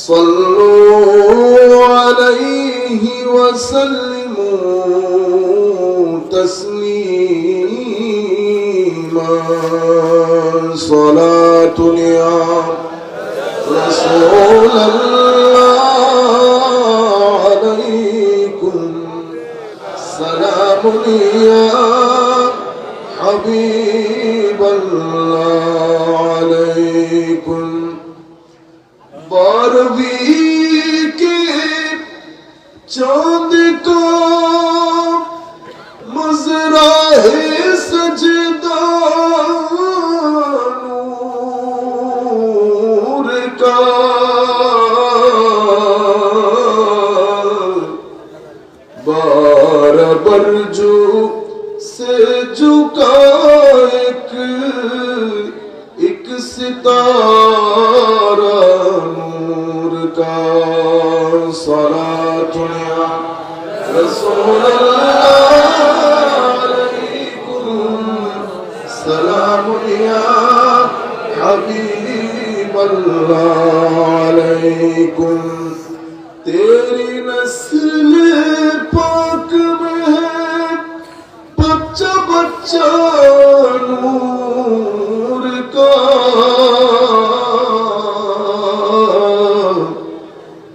صلوا عليه وسلموا تسليما صلاة يا رسول الله عليكم سلام يا حبيب الله عليكم बारहवीं के चांद को मज़राए सजदा नूर का बार बरजू से झुका एक सितारा नूर का सलात या रसूल अल्लाह अलैकुम सलाम या हबीब अल्लाह अलैकुम तेरी नस्ल पाक में है बच्चा बच्चा नूर का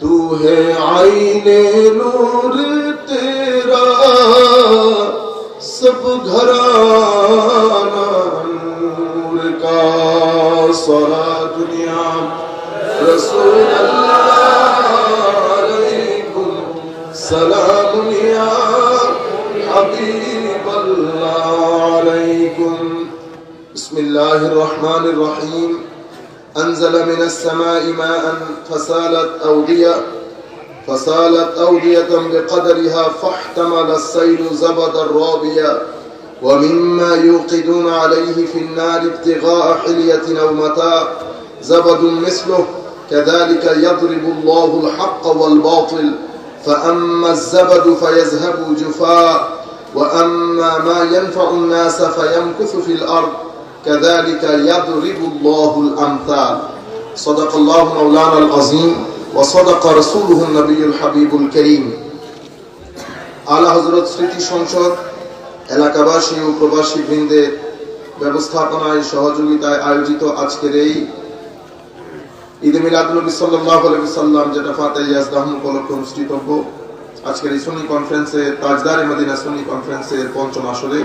तू है आईने नूर तेरा सब घराना नूर का सारा दुनिया रसूल अल्लाह अलैकुम सलाम या हबीब अल्लाह अलैकुम बिस्मिल्लाहिर रहमानिर रहीम أنزل من السماء ماء فسالت أودية بقدرها فاحتمل السيل زبدا رابيا ومما يوقدون عليه في النار ابتغاء حلية أو متاع زبد مثله كذلك يضرب الله الحق والباطل فأما الزبد فيذهب جفاء وأما ما ينفع الناس فيمكث في الأرض كذلك يضرب الله الأمثال صدق الله مولانا العظيم وصدق رسوله النبي الحبيب الكريم আলা হযরত স্মৃতি সংসদ এলাকাবাসী ও প্রবাসী বৃন্দের ব্যবস্থাপনায় সহযোগিতায় আয়োজিত আজকের এই ঈদে মিলাদুন নবী সাল্লাল্লাহু আলাইহি ওয়াসাল্লাম যেটা ফাতে ইয়াজদাহু উপলক্ষে অনুষ্ঠিত হবে আজকের এই সুন্নি কনফারেন্সে তাজদারে মদিনা সুন্নি কনফারেন্সের পঞ্চম আসরে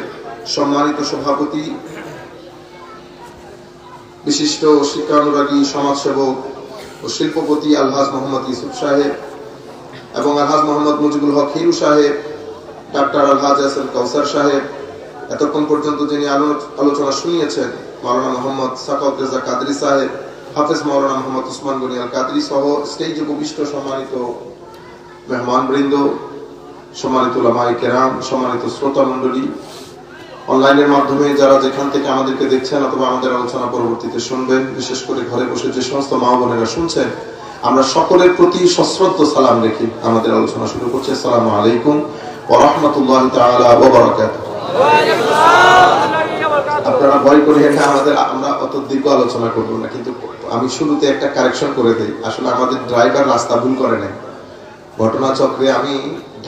সম্মানিত সভাপতি বিশিষ্ট শিক্ষানুরাগী সমাজসেবক ও শিল্পপতি আলহাজ মোহাম্মদ ইউসুফ সাহেব এবং আলহাজ মোহাম্মদ মুজিবুল হক হিরু সাহেব ডাক্তার আলহাজ এসএল কাউসার সাহেব এতক্ষণ পর্যন্ত যিনি আলোচনা শুনিয়েছেন মাওলানা মোহাম্মদ সাকাউত রেজা কাদরি সাহেব হাফেজ মাওলানা মোহাম্মদ উসমান গনি আল কাদরি সহ স্টেজে উপবিষ্ট সম্মানিত মেহমানবৃন্দ সম্মানিত উলামায়ে কেরাম সম্মানিত শ্রোতা মণ্ডলী অনলাইনের মাধ্যমে যারা যেখান থেকে আমাদেরকে দেখছেন অথবা আমাদের আলোচনা পরবর্তীতে শুনবেন বিশেষ করে ঘরে বসে যে সমস্ত মা বোনেরা শুনছেন আমরা সকলের প্রতি সশ্রদ্ধ সালাম রেখে আমাদের আলোচনা শুরু করছি আসসালামু আলাইকুম ওয়া রাহমাতুল্লাহি তাআলা ওয়া বারাকাতুহু আপনারা ভয় করে আমরা অত দীর্ঘ আলোচনা করব না কিন্তু আমি শুরুতে একটা কারেকশন করে দেই আসলে আমাদের ড্রাইভার রাস্তা ভুল করে নাই ঘটনাচক্রে আমি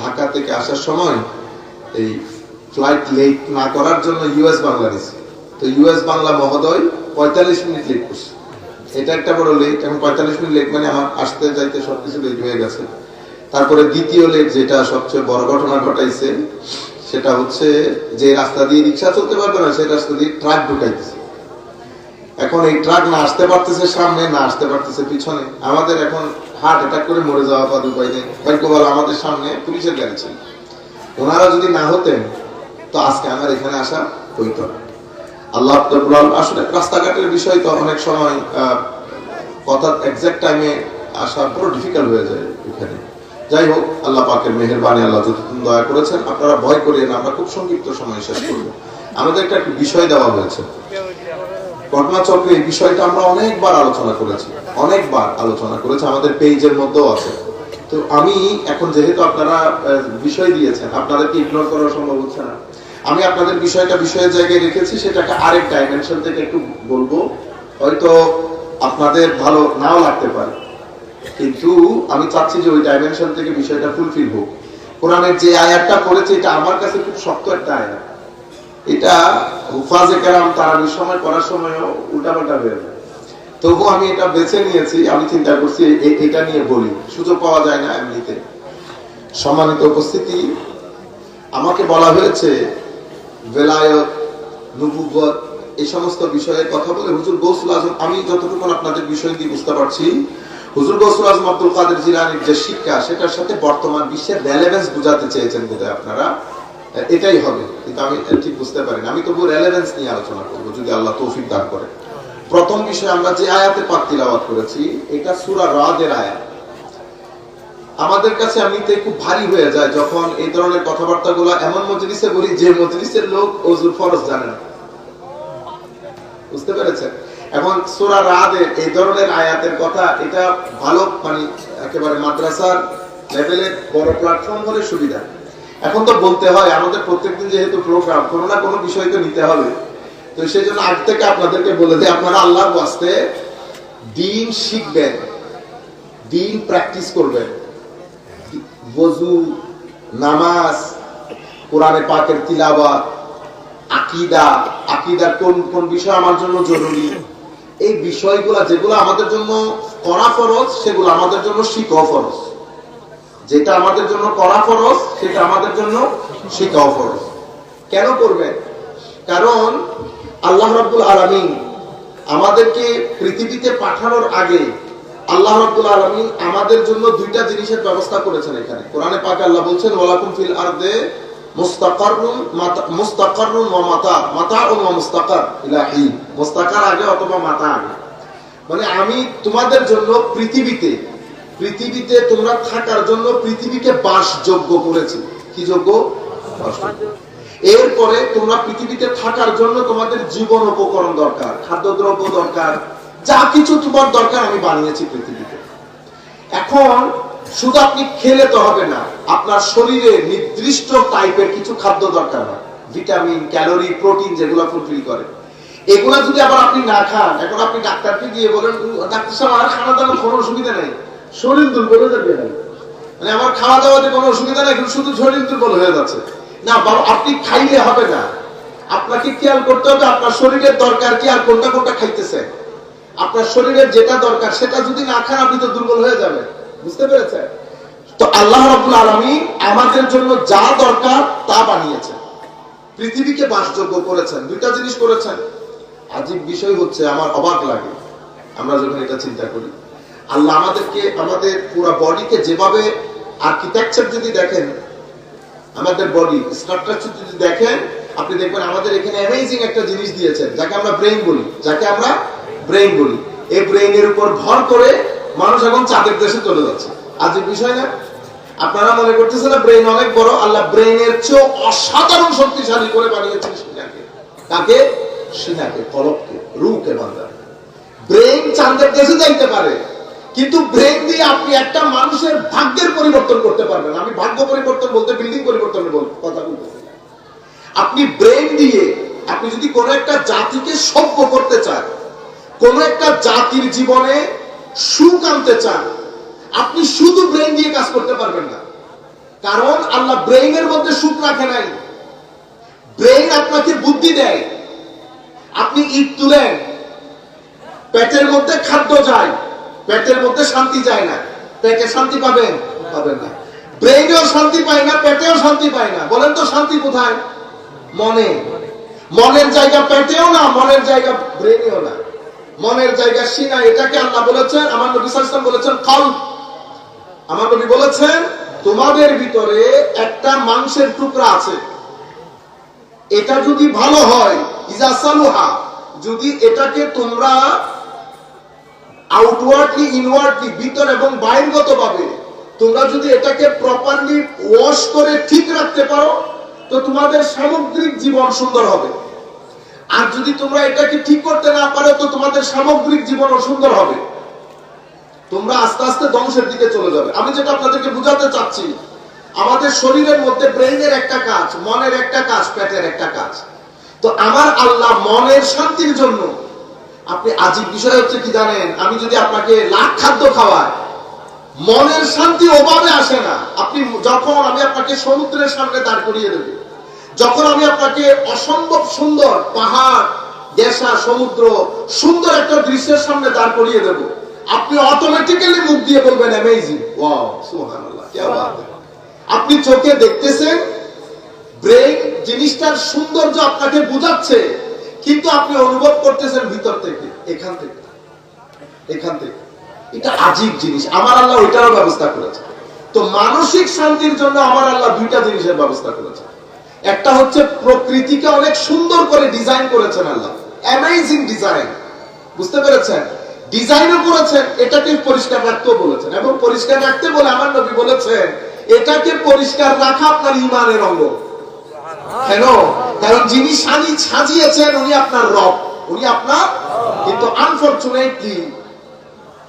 ঢাকা থেকে আসার সময় এই ফ্লাইট লেট না করার জন্য ইউএস বাংলা দিয়েছে তো ইউএস বাংলা মহোদয় 45 মিনিট লেট করছে এটা একটা বড় লেট এখন 45 মিনিট লেট মানে আমার আসতে যাইতে সবকিছু লেট হয়ে গেছে তারপরে দ্বিতীয় লেট যেটা সবচেয়ে বড় ঘটনা ঘটাইছে সেটা হচ্ছে যে রাস্তা দিয়ে রিকশা চলতে পারবে না সেই রাস্তা দিয়ে ট্রাক ঢুকাইতেছে এখন এই ট্রাক না আসতে পারতেছে সামনে না আসতে পারতেছে পিছনে আমাদের এখন হার্ট অ্যাটাক করে মরে যাওয়া পাদ উপায় নেই ভাগ্যবান আমাদের সামনে পুলিশের গাড়ি ছিল ওনারা যদি না হতেন তো আজকে আমার এখানে আসা হইতো না আল্লাহ আসলে রাস্তাঘাটের বিষয় তো অনেক সময় কথা এক্সাক্ট টাইমে আসা বড় ডিফিকাল্ট হয়ে যায় এখানে যাই হোক আল্লাহ পাকের মেহেরবানি আল্লাহ যতটুকু দয়া করেছেন আপনারা ভয় করিয়েন আমরা খুব সংক্ষিপ্ত সময় শেষ করব আমাদের একটা বিষয় দেওয়া হয়েছে ঘটনাচক্রে এই বিষয়টা আমরা অনেকবার আলোচনা করেছি আমাদের পেজের মধ্যেও আছে তো আমি এখন যেহেতু আপনারা বিষয় দিয়েছেন আপনাদেরকে ইগনোর করা সম্ভব হচ্ছে না আমি আপনাদের বিষয়ের জায়গায় রেখেছি সেটাকে আরেক ডাইমেনশন থেকে একটু বলবো হয়তো আপনাদের ভালো নাও লাগতে পারে কিন্তু আমি চাচ্ছি যে ওই ডাইমেনশন থেকে বিষয়টা ফুলফিল হোক। কোরআনের যে আয়াতটা পড়েছে এটা আমার কাছে খুব শক্ত একটা আয়াত। এটা হুফাজে কেরাম তারাবির সময় পড়ার সময়ও উল্টাপাল্টা হয়ে যায়, তবু আমি এটা বেছে নিয়েছি। আমি চিন্তা করছি এটা নিয়ে বলি, সুযোগ পাওয়া যায় না এমনিতে। সম্মানিত উপস্থিতি, আমাকে বলা হয়েছে বেলায়ত, নবুয়ত এই সমস্ত বিষয়ে কথা বলে হুজুর গৌসুল আজম, আমি যতটুকু আপনাদের বিষয় দিয়ে বুঝতে পারছি, হুজুর গৌসুল আজম আব্দুল কাদের জিলানীর যে শিক্ষা সেটার সাথে বর্তমান বিশ্বের রেলেভেন্স বুঝাতে চেয়েছেন বোধহয় আপনারা, এটাই হবে, কিন্তু আমি ঠিক বুঝতে পারি না। আমি তবু রেলেভেন্স নিয়ে আলোচনা করবো যদি আল্লাহ তৌফিক দান করে। প্রথম বিষয়, আমরা যে আয়াতে পাক তিলাওয়াত করেছি এটা সূরা রাদের আয়াত। আমাদের কাছে এমনিতে খুব ভারী হয়ে যায় যখন এই ধরনের কথাবার্তাগুলো এমন মজলিসে বলি যে মজলিসের লোক ওযুর ফরজ জানে না, বুঝতে পেরেছেন? এখন সূরা রাদের এই ধরনের আয়াতের কথা, এটা ভালো মানে একেবারে মাদ্রাসার লেভেলের বড় প্ল্যাটফর্ম হলে সুবিধা। এখন তো বলতে হয়, আমাদের প্রত্যেকদিন যেহেতু প্রোগ্রাম, কোনো না কোনো বিষয় তো নিতে হবে, তো সেই জন্য আগ থেকে আপনাদেরকে বলে দিই, আপনারা আল্লাহর ওয়াস্তে দ্বীন শিখবেন, দ্বীন প্র্যাকটিস করবেন। ওযু, নামাজ, কোরআনে পাকের তিলাওয়াত, আকীদা, আকীদার কোন কোন বিষয় আমার জন্য জরুরি, এই বিষয়গুলো যেগুলো আমাদের জন্য করা ফরজ সেগুলো আমাদের জন্য শিখাও ফরজ। যেটা আমাদের জন্য করা ফরজ সেটা আমাদের জন্য শিখাও ফরজ। কেন করবেন? কারণ আল্লাহ রাব্বুল আলামিন আমাদেরকে পৃথিবীতে পাঠানোর আগে আল্লাহ রাব্বুল আলামিন আমাদের জন্য দুইটা জিনিসের ব্যবস্থা করেছেন। এখানে কোরআনে পাকে আল্লাহ বলছেন ওয়ালাকুম ফিল আরদে মুস্তাকাররুন ওয়া মাতাউন ওয়া মুস্তাকার ইলা হিন। মুস্তাকার আগে অথবা মাতা আগে, মানে আমি তোমাদের জন্য পৃথিবীতে তোমরা থাকার জন্য পৃথিবীকে বাসযোগ্য করেছি। কি যোগ্য? এরপরে তোমরা পৃথিবীতে থাকার জন্য তোমাদের জীবন উপকরণ দরকার, খাদ্যদ্রব্য দরকার, যা কিছু তোমার দরকার আমি বানিয়েছি পৃথিবীতে। এখন শুধু আপনি খেলে তো হবে না, আপনার শরীরে নির্দিষ্ট টাইপের কিছু খাদ্য দরকার হয়, ভিটামিন, ক্যালোরি, প্রোটিন যেগুলো ফুলফিল করে। এগুলা যদি আবার আপনি না খান, এখন আপনি ডাক্তারকে গিয়ে বলেন ডাক্তার সাহেব আমার খাওয়া দাওয়ার কোনো অসুবিধা নেই, শরীর দুর্বল হয়ে যাবে, মানে আমার খাওয়া দাওয়াতে কোনো অসুবিধা নেই, কিন্তু শুধু শরীর দুর্বল হয়ে যাচ্ছে না। আপনি খাইলে হবে না, আপনাকে খেয়াল করতে হবে আপনার শরীরের দরকার কি আর কোনটা কোনটা খাইতেছে। আপনার শরীরের যেটা দরকার সেটা যদি না খান আপনি তো দুর্বল হয়ে যাবেন, বুঝতে পেরেছেন? তো আল্লাহ রাব্বুল আলামিন আমাদের জন্য যা দরকার তা বানিয়েছেন, পৃথিবীকে বাসযোগ্য করেছেন, দুইটা জিনিস করেছেন। আজীব বিষয় হচ্ছে, আমার অবাক লাগে আমরা যখন এটা চিন্তা করি, আল্লাহ আমাদেরকে আমাদের পুরো বডিকে যেভাবে আর্কিটেকচার যদি দেখেন, আমাদের বডি স্ট্রাকচার যদি দেখেন, আপনি দেখবেন আমাদের এখানে অ্যামেজিং একটা জিনিস দিয়েছেন যাকে আমরা ব্রেইন বলি। এই ব্রেইনের উপর ভর করে মানুষ এখন চাঁদের দেশে চলে যাচ্ছে। আজীব বিষয় না? আপনারা মনে করতেছেন না ব্রেইন অনেক বড়? আল্লাহ ব্রেইনের চেয়ে অসাধারণ শক্তিশালী করে বানিয়েছেন সিনাকে। কাকে? সিনাকে, কলবকে, রূহকে। বান্দা ব্রেইন চাঁদের দেশে যাইতে পারে, কিন্তু ব্রেইন দিয়ে আপনি একটা মানুষের ভাগ্যের পরিবর্তন করতে পারবেন। আমি ভাগ্য পরিবর্তন বলতে বিল্ডিং পরিবর্তনের কথা বলতেছি। আপনি ব্রেইন দিয়ে আপনি যদি কোন একটা জাতিকে সভ্য করতে চান, কোন একটা জাতির জীবনে সুখ আনতে চান, আপনি শুধু ব্রেইন দিয়ে কাজ করতে পারবেন না। কারণ আল্লাহ ব্রেইনের মধ্যে সুখ রাখে নাই। ব্রেইন আপনাকে বুদ্ধি দেয়। আপনি ইট তুলেন, পেটের মধ্যে খাদ্য যায়, পেটের মধ্যে শান্তি যায় না। পেটে শান্তি পাবেন না, ব্রেইনেও শান্তি পায় না, পেটেও শান্তি পায় না। বলেন তো শান্তি কোথায়? মনে। মনের জায়গা পেটেও না, মনের জায়গা ব্রেইনেও না, মনের জায়গা সিনা। এটাকে আল্লাহ বলেছেন, আমার নবী সাল্লাল্লাহু আলাইহি ওয়াসাল্লাম বলেছেন কলব। আমার নবী বলেছেন তোমাদের ভিতরে একটা মাংসের টুকরা আছে, এটা যদি ভালো হয়, ইজা সালুহা, যদি এটাকে তোমরা আউটওয়ার্ডলি ইনওয়ার্ডলি, ভিতর এবং বাহিরগতভাবে তোমরা যদি এটাকে প্রপারলি ওয়াশ করে ঠিক রাখতে পারো, তো তোমাদের সামগ্রিক জীবন সুন্দর হবে। আর যদি তোমরা এটাকে ঠিক করতে না পারো, তো তোমাদের সামগ্রিক জীবন অসুন্দর হবে। তোমরা আস্তে আস্তে ধ্বংসের দিকে চলে যাবে। আমি যেটা আপনাদেরকে বুঝাতে চাচ্ছি, আমাদের শরীরের মধ্যে ব্রেইনের একটা কাজ, মনের একটা কাজ, পেটের একটা কাজ। তো আমার আল্লাহ মনের শান্তির জন্য, আপনি আজীব বিষয় হচ্ছে কি জানেন, আমি যদি আপনাকে লাখ খাদ্য খাওয়াই, মনের শান্তি ওভাবে আসে না। আপনি যখন আমি আপনাকে সমুদ্রের সামনে দাঁড় করিয়ে দেব, যখন আমি আপনাকে অসম্ভব সুন্দর পাহাড়, দেশা, সমুদ্র, সুন্দর একটা দৃশ্যের সামনে দাঁড় করিয়ে দেব, আপনি অটোমেটিক্যালি মুখ দিয়ে বলবেন অ্যামেজিং, ওয়াও, সুবহানাল্লাহ, কি বাত। আপনি চোখে দেখতেছেন, ব্রেন জিনিসটার সৌন্দর্য আপনাকে বোঝাচ্ছে, কিন্তু আপনি অনুভব করতেছেন ভিতর থেকে, এখান থেকে। এটা আজীব জিনিস। আমার আল্লাহ ওইটারও ব্যবস্থা করেছে। তো মানসিক শান্তির জন্য আমার আল্লাহ দুইটা জিনিসের ব্যবস্থা করেছে। একটা হচ্ছে প্রকৃতিকে অনেক সুন্দর করে ডিজাইন করেছেন আল্লাহ, অ্যামেজিং ডিজাইন, বুঝতে পেরেছেন? ডিজাইনও করেছেন, এটাকে পরিষ্কার রাখতেও বলেছেন, এবং পরিষ্কার রাখতে বলে আমার নবী বলেছেন এটাকে পরিষ্কার রাখা আপনার ঈমানের অঙ্গ। কেন? কারণ যিনি সাজিয়েছেন উনি আপনার রব, উনি আপনার। কিন্তু আনফরচুনেটলি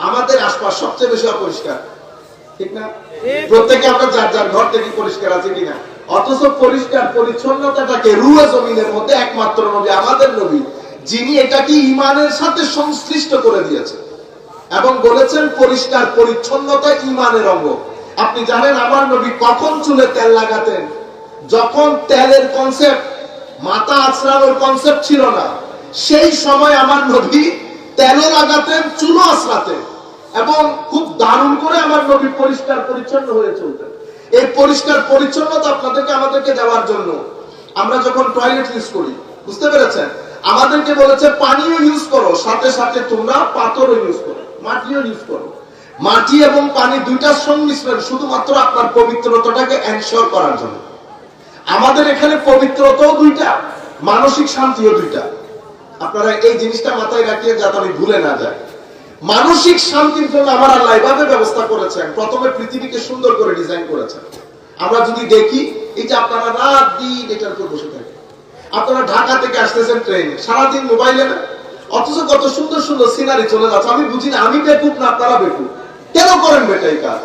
আমাদের আশপাশ সবচেয়ে বেশি অপরিষ্কার, ঠিক না? প্রত্যেকে আমরা যার যার ঘর থেকে পরিষ্কার আছে কিনা, অথচ পরিষ্কার পরিচ্ছন্নতাটাকে রুহে জমিনের মধ্যে একমাত্র নবী, আমাদের নবী, যিনি এটাকে ঈমানের সাথে সংশ্লিষ্ট করে দিয়েছেন এবং বলেছেন পরিষ্কার পরিচ্ছন্নতা ঈমানের অঙ্গ। আপনি জানেন আমার নবী কখন চুলে তেল লাগাতেন? যখন তেলের কনসেপ্ট, মাথা আছড়ানোর কনসেপ্ট ছিল না, সেই সময় আমার নবী তেলও লাগাতেন, চুলও আছড়াতেন, এবং খুব দারুণ করে আমার নবী পরিষ্কার পরিচ্ছন্ন হয়ে চলতেন। এই পরিষ্কার পরিচ্ছন্নতা আপনাদেরকে আমাদেরকে দেওয়ার জন্য আমরা যখন টয়লেট ইউজ করি, বুঝতে পেরেছেন, আমাদেরকে বলেছে পানিও ইউজ করো, সাথে সাথে তোমরা পাথরও ইউজ করো, মাটিও ইউজ করো। মাটি এবং পানি দুইটার সংমিশ্রণ শুধুমাত্র আপনার পবিত্রতাটাকে এনশিওর করার জন্য। আমাদের এখানে পবিত্রতাও দুইটা, মানসিক শান্তিও দুইটা। আপনারা এই জিনিসটা মাথায় রাখিয়ে যাতে আমি ভুলে না যাই। মানসিক শান্তির জন্য আমার আল্লাহ এভাবে ব্যবস্থা করেছেন, প্রথমে পৃথিবীকে সুন্দর করে ডিজাইন করেছেন। আমরা যদি দেখি, এই যে আপনারা রাত দিন এটার উপর বসে থাকেন, আপনারা ঢাকা থেকে আসতেছেন ট্রেনে, সারাদিন মোবাইলে না, অথচ কত সুন্দর সুন্দর সিনারি চলে যাচ্ছে। আমি বুঝি না, আমি বেকুব না আপনারা বেকুব, কেন করেন বেটা এই কাজ?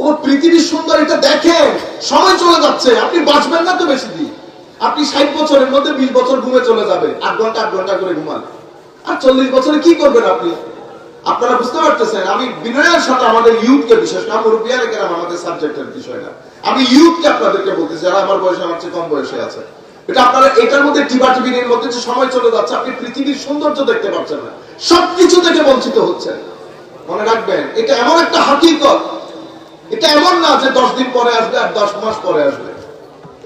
ও পৃথিবী সুন্দর, এটা দেখেন, সময় চলে যাচ্ছে, আপনি বাঁচবেন না তো বেশি দিন। আপনি 60 বছরের মধ্যে 20 বছর ঘুমে চলে যাবে, 8 ঘন্টা করে ঘুমান, আর 40 বছরে কি করবেন আপনি? আপনারা বুঝতে পারতেছেন? আমি বিনয়ের সাথে আমাদের ইউথকে, বিশেষ করে মুরব্বিয়ারা কেরাম, আমাদের সাবজেক্টের বিষয় না, আমি ইউথকে আপনাদেরকে বলতেছি, যারা আমার বয়সে, আমার চেয়ে কম বয়সে আছে, এটা আপনারা এটার মধ্যে টিবাটিবির মধ্যে যে সময় চলে যাচ্ছে, আপনি পৃথিবীর সৌন্দর্য দেখতে পাচ্ছেন না, সবকিছু থেকে বঞ্চিত হচ্ছেন। মনে রাখবেন, এটা এমন একটা হাকিকত, এটা এমন না যে 10 দিন পরে আসবে আর 10 মাস পরে আসবে,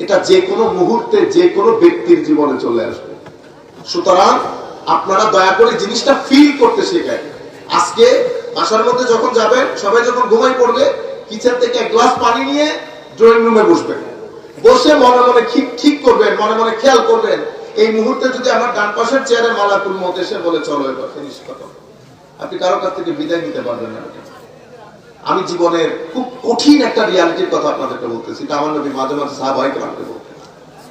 এটা যে কোনো মুহূর্তে যে কোনো ব্যক্তির জীবনে চলে আসবে। সুতরাং আপনারা দয়া করে জিনিসটা ফিল করতে শেখায়। আজকে বাসার মধ্যে যখন যাবেন, সবাই যখন ঘুমাই পড়বে, কিচেন থেকে এক গ্লাস পানি নিয়ে ড্রয়িং রুমে বসবেন, বসে মনে মনে ঠিক করবেন, মনে মনে খেয়াল করবেন, এই মুহূর্তে যদি আমার ডান পাশের চেয়ারে মালাকুল মউত এসে বলে চলো এবার ফিনিশ করো, আপনি কারো কাছ থেকে বিদায় নিতে পারবেন না। আমি জীবনের খুব কঠিন একটা রিয়ালিটির কথা আপনাদেরকে বলতেছি। এটা আমার নবী মাঝে মাঝে সাহাবায়ে কেরামকে বলতেন।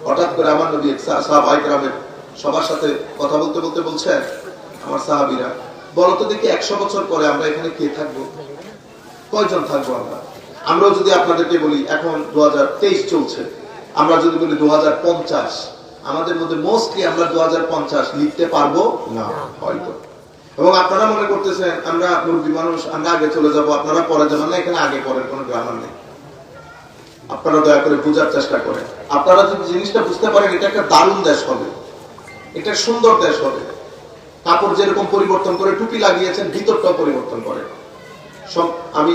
হঠাৎ করে আমার নবী সাহাবায়ে কেরামের সবার সাথে কথা বলতে বলতে বলছেন, আমার সাহাবীরা, বলো তো দেখি 100 বছর পরে আমরা এখানে কে থাকবো? কয়জন থাকবো আমরা? আমরাও যদি আপনাদেরকে বলি, এখন 2023 চলছে, আমরা যদি বলি 2050, আমাদের মধ্যে মোস্টলি আমরা 2050 লিখতে পারবো না হয়তো। এবং আপনারা মনে করতেছেন আমরা মুরব্বী মানুষ, আমরা আগে চলে যাব, আপনারা পরে যাবেন না, এখানে আগে পরের কোনো গ্রামার নেই। আপনারা দয়া করে বোঝার চেষ্টা করেন। আপনারা যদি জিনিসটা বুঝতে পারেন, এটা একটা দারুণ দেশ হবে, এটা সুন্দর দেশ হবে। কাপড় যেরকম পরিবর্তন করে টুপি লাগিয়েছেন, ভিতরটাও পরিবর্তন করে। আমি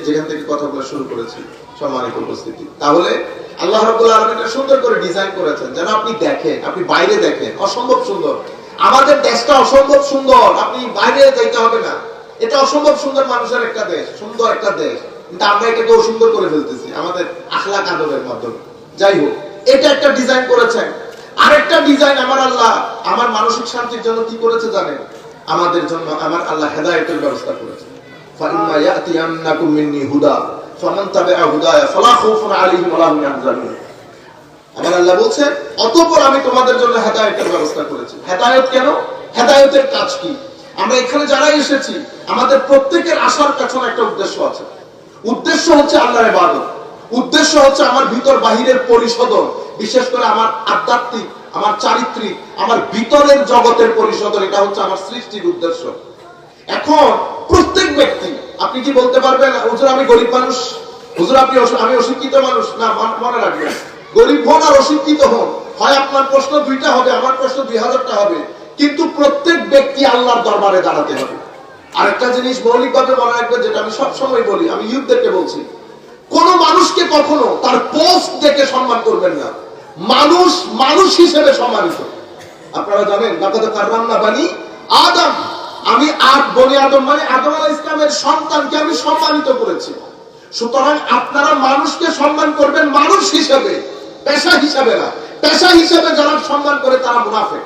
যেখান থেকে কথাগুলো শুরু করেছি, সম্মানিত উপস্থিতি, তাহলে আল্লাহ রাব্বুল আলামিন এটা সুন্দর করে ডিজাইন করেছেন যেন আপনি দেখেন, আপনি বাইরে দেখেন, অসম্ভব সুন্দর। আমাদের দেশটা অসম্ভব সুন্দর, আপনি বাইরে যাইতে হবে না, এটা অসম্ভব সুন্দর মানুষের একটা দেশ, সুন্দর একটা দেশ, কিন্তু আমরা এটাকে অসুন্দর করে ফেলতেছি আমাদের আখলাক আদবের মাধ্যমে। যাই হোক, এটা একটা ডিজাইন করেছেন। আরেকটা ডিজাইন আমার আল্লাহ আমার মানসিক শান্তির জন্য কি করেছে জানেন? আমাদের জন্য আমার আল্লাহ হেদায়েতের ব্যবস্থা করেছে। ফাইম্মা ইয়াতিয়ান্নাকুম মিন্নি হুদা ফামান তাবিআ হুদায়া ফালা খাউফুন আলাইহিম ওয়া লা হুম ইয়াহজানুন। আমার আল্লাহ বলছেন, অতঃপর আমি তোমাদের জন্য হেদায়েতের ব্যবস্থা করেছি। হেদায়েত কেন? হেদায়েতের কাজ কি? আমরা এখানে যারা এসেছি, আমাদের প্রত্যেকের আসার পেছনে একটা উদ্দেশ্য আছে। উদ্দেশ্য হচ্ছে আল্লাহর ইবাদত, উদ্দেশ্য হচ্ছে আমার ভিতর বাহিরের পরিশোধন, বিশেষ করে আমার আধ্যাত্মিক, আমার চারিত্রিক, আমার ভিতরের জগতের পরিশোধন। এটা হচ্ছে আমার সৃষ্টির উদ্দেশ্য। এখন প্রত্যেক ব্যক্তি আপনি কি বলতে পারবেন হুজুর আমি গরিব মানুষ, হুজুর আমি অশিক্ষিত মানুষ? না, মনে রাখবেন, গরিব হন আর অশিক্ষিত হন, হয় আপনার প্রশ্ন 2টা হবে, আমার প্রশ্ন 2000টা হবে, কিন্তু প্রত্যেক ব্যক্তি আল্লাহর দরবারে দাঁড়াতে হবে। আরেকটা জিনিস মৌলিকভাবে মনে রাখবেন, যেটা আমি সবসময় বলি, আমি ইউথদেরকে বলছি, কোন মানুষকে কখনো তার পোস্ট দেখে সম্মান করবেন না। মানুষ মানুষ হিসেবে সম্মানিত। আপনারা জানেন লাকাদ কাররামনা বানি আদম, আমি বনি আদম মানে আদম আলাইহিস সালামের সন্তানকে আমি সম্মানিত করেছি। সুতরাং আপনারা মানুষকে সম্মান করবেন মানুষ হিসেবে, পেশা হিসেবে না। পেশা হিসেবে যারা সম্মান করে তারা মুনাফিক।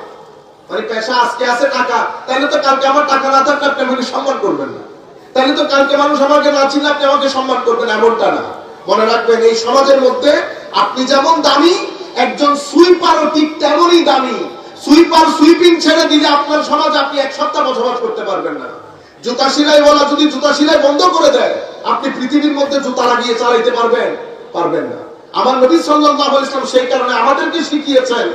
মানে পেশা আজকে আছে টাকা, তাহলে তো কালকে আমার টাকা না থাকলে আপনি আমাকে সম্মান করবেন না, তাহলে তো কালকে মানুষ আমাকে না চিনলে আপনি আমাকে সম্মান করবেন, এমনটা না। মনে রাখবেন, এই সমাজের মধ্যে আপনি যেমন দামি, একজন সুইপারও ঠিক তেমনই দামি। সুইপার সুইপিং ছেড়ে দিলে আপনার সমাজ আপনি 1 সপ্তাহ বসবাস করতে পারবেন না। জুতা সেলাই বলা যদি জুতা সেলাই বন্ধ করে দেয়, আপনি পৃথিবীর মধ্যে জুতা লাগিয়ে চালাইতে পারবেন না। আমার নবী সাল্লাল্লাহু আলাইহি ওয়াসাল্লাম সেই কারণে আমাদেরকে শিখিয়েছেন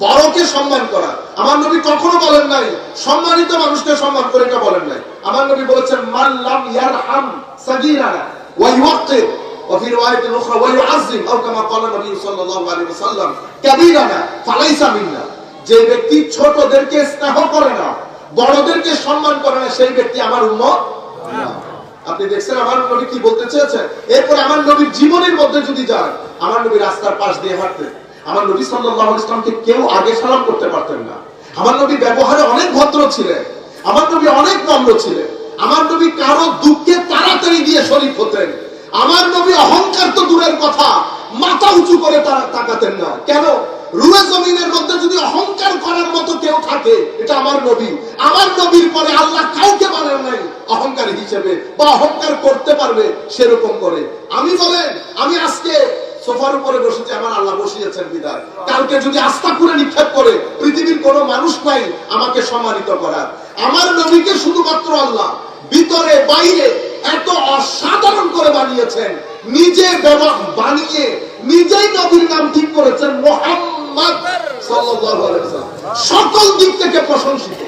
বড়কে সম্মান করা। আমার নবী কখনো বলেন নাই সম্মানিত মানুষকে সম্মান করে, এটা বলেন নাই। আমার নবী বলেছেন মান লাম ইয়ারহাম সাগীরানা ওয়া ইউক্কির ওয়া ফি রিওয়ায়াতিন উখরা ওয়া ইউআযযিম আও কামা ক্বালা নবী সাল্লাল্লাহু আলাইহি ওয়াসাল্লাম কাবীরানা ফালাইসা মিন্না। যে ব্যক্তি ছোটদেরকে স্নেহ করে না, বড়দেরকে সম্মান করে না, সেই ব্যক্তি আমার উম্মত না। আপনি দেখছেন আমার নবী কি বলতে চেয়েছেন? এরপর আমার নবীর জীবনের মধ্যে যদি যান, আমার নবী রাস্তার পাশ দিয়ে হাঁটতেন, আমার নবী সাল্লাল্লাহু আলাইহি ওয়াসাল্লামকে কেউ আগে সালাম করতে পারতেন না। আমার নবী ব্যবহারে অনেক ভদ্র ছিলেন, আমার নবী অনেক নম্র ছিলেন, আমার নবী কারো দুঃখে তাড়াতাড়ি গিয়ে শরীক হতেন। আমার নবী অহংকার তো দূরের কথা, মাথা উঁচু করে তাকাতেন না। কেন? রুয়ে জমিনের মধ্যে যদি অহংকার করার মতো কেউ থাকে, এটা আমার নবী। আমার নবীর পরে আল্লাহ কাউকে বানান নাই অহংকারী হিসেবে বা অহংকার করতে পারবে সেরকম করে। আমি আজকে সোফার উপরে বসেছি, আমার আল্লাহ বসিয়েছেন বিদায়। কালকে যদি আস্থা করে নিক্ষেপ করে, পৃথিবীর কোনো মানুষ নাই আমাকে সম্মানিত করার। আমার নবীকে শুধুমাত্র আল্লাহ ভিতরে বাইরে এত অসাধারণ করে বানিয়েছেন, নিজে বানিয়ে নিজেই নবীর নাম ঠিক করেছেন মুহাম্মদ সাল্লাল্লাহু আলাইহি ওয়াসাল্লাম। সকল দিক থেকে প্রশংসিত,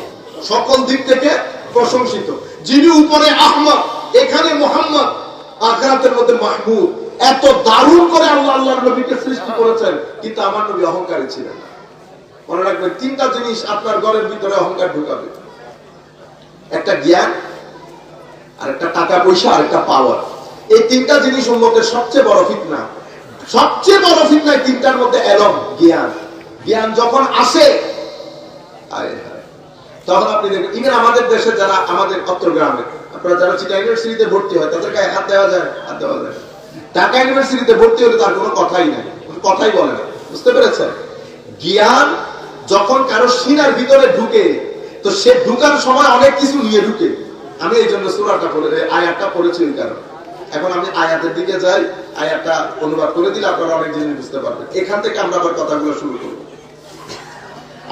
সকল দিক থেকে প্রশংসিত। যিনি উপরে আহমদ, এখানে মুহাম্মদ, আখিরাতের মধ্যে মাহমুদ। এত দারুণ করে আল্লাহ আল্লাহর নবীকে সৃষ্টি করেছেন, কিন্তু আমার নবী অহংকারী ছিলেন না। মনে রাখবেন, 3টা জিনিস আপনার ঘরের ভিতরে অহংকার ঢুকাবে। একটা জ্ঞান, আর একটা টাকা পয়সা, আর একটা পাওয়ার। এই 3টা জিনিস উম্মতের সবচেয়ে বড় ফিতনা। সবচেয়ে বড় ফিতনা এই 3টার মধ্যে এলম, জ্ঞান। জ্ঞান যখন আসে, তখন আপনি দেখবেন, ইভেন আমাদের দেশে যারা আমাদের চট্টগ্রামে, আপনারা যারা চিটা ইউনিভার্সিটিতে ভর্তি হয়, তাদের গায়ে হাত দেওয়া যায়? হাত দেওয়া যায়। ঢাকা ইউনিভার্সিটিতে ভর্তি হলে তার কোনো কথাই নাই, কথাই বলে না। বুঝতে পেরেছেন? জ্ঞান যখন কারো সিনার ভিতরে ঢুকে, তো সে ঢুকার সময় অনেক কিছু নিয়ে ঢুকে। আমি এই জন্য সূরাটা পড়ে, আয়াতটা পড়েছি এই কারণে। এখন আমি আয়াতের দিকে যাই, আয়াতটা অনুবাদ করে দিলে আপনারা অনেক জিনিস বুঝতে পারবেন। এখান থেকে আমরা আবার কথাগুলো শুরু করব।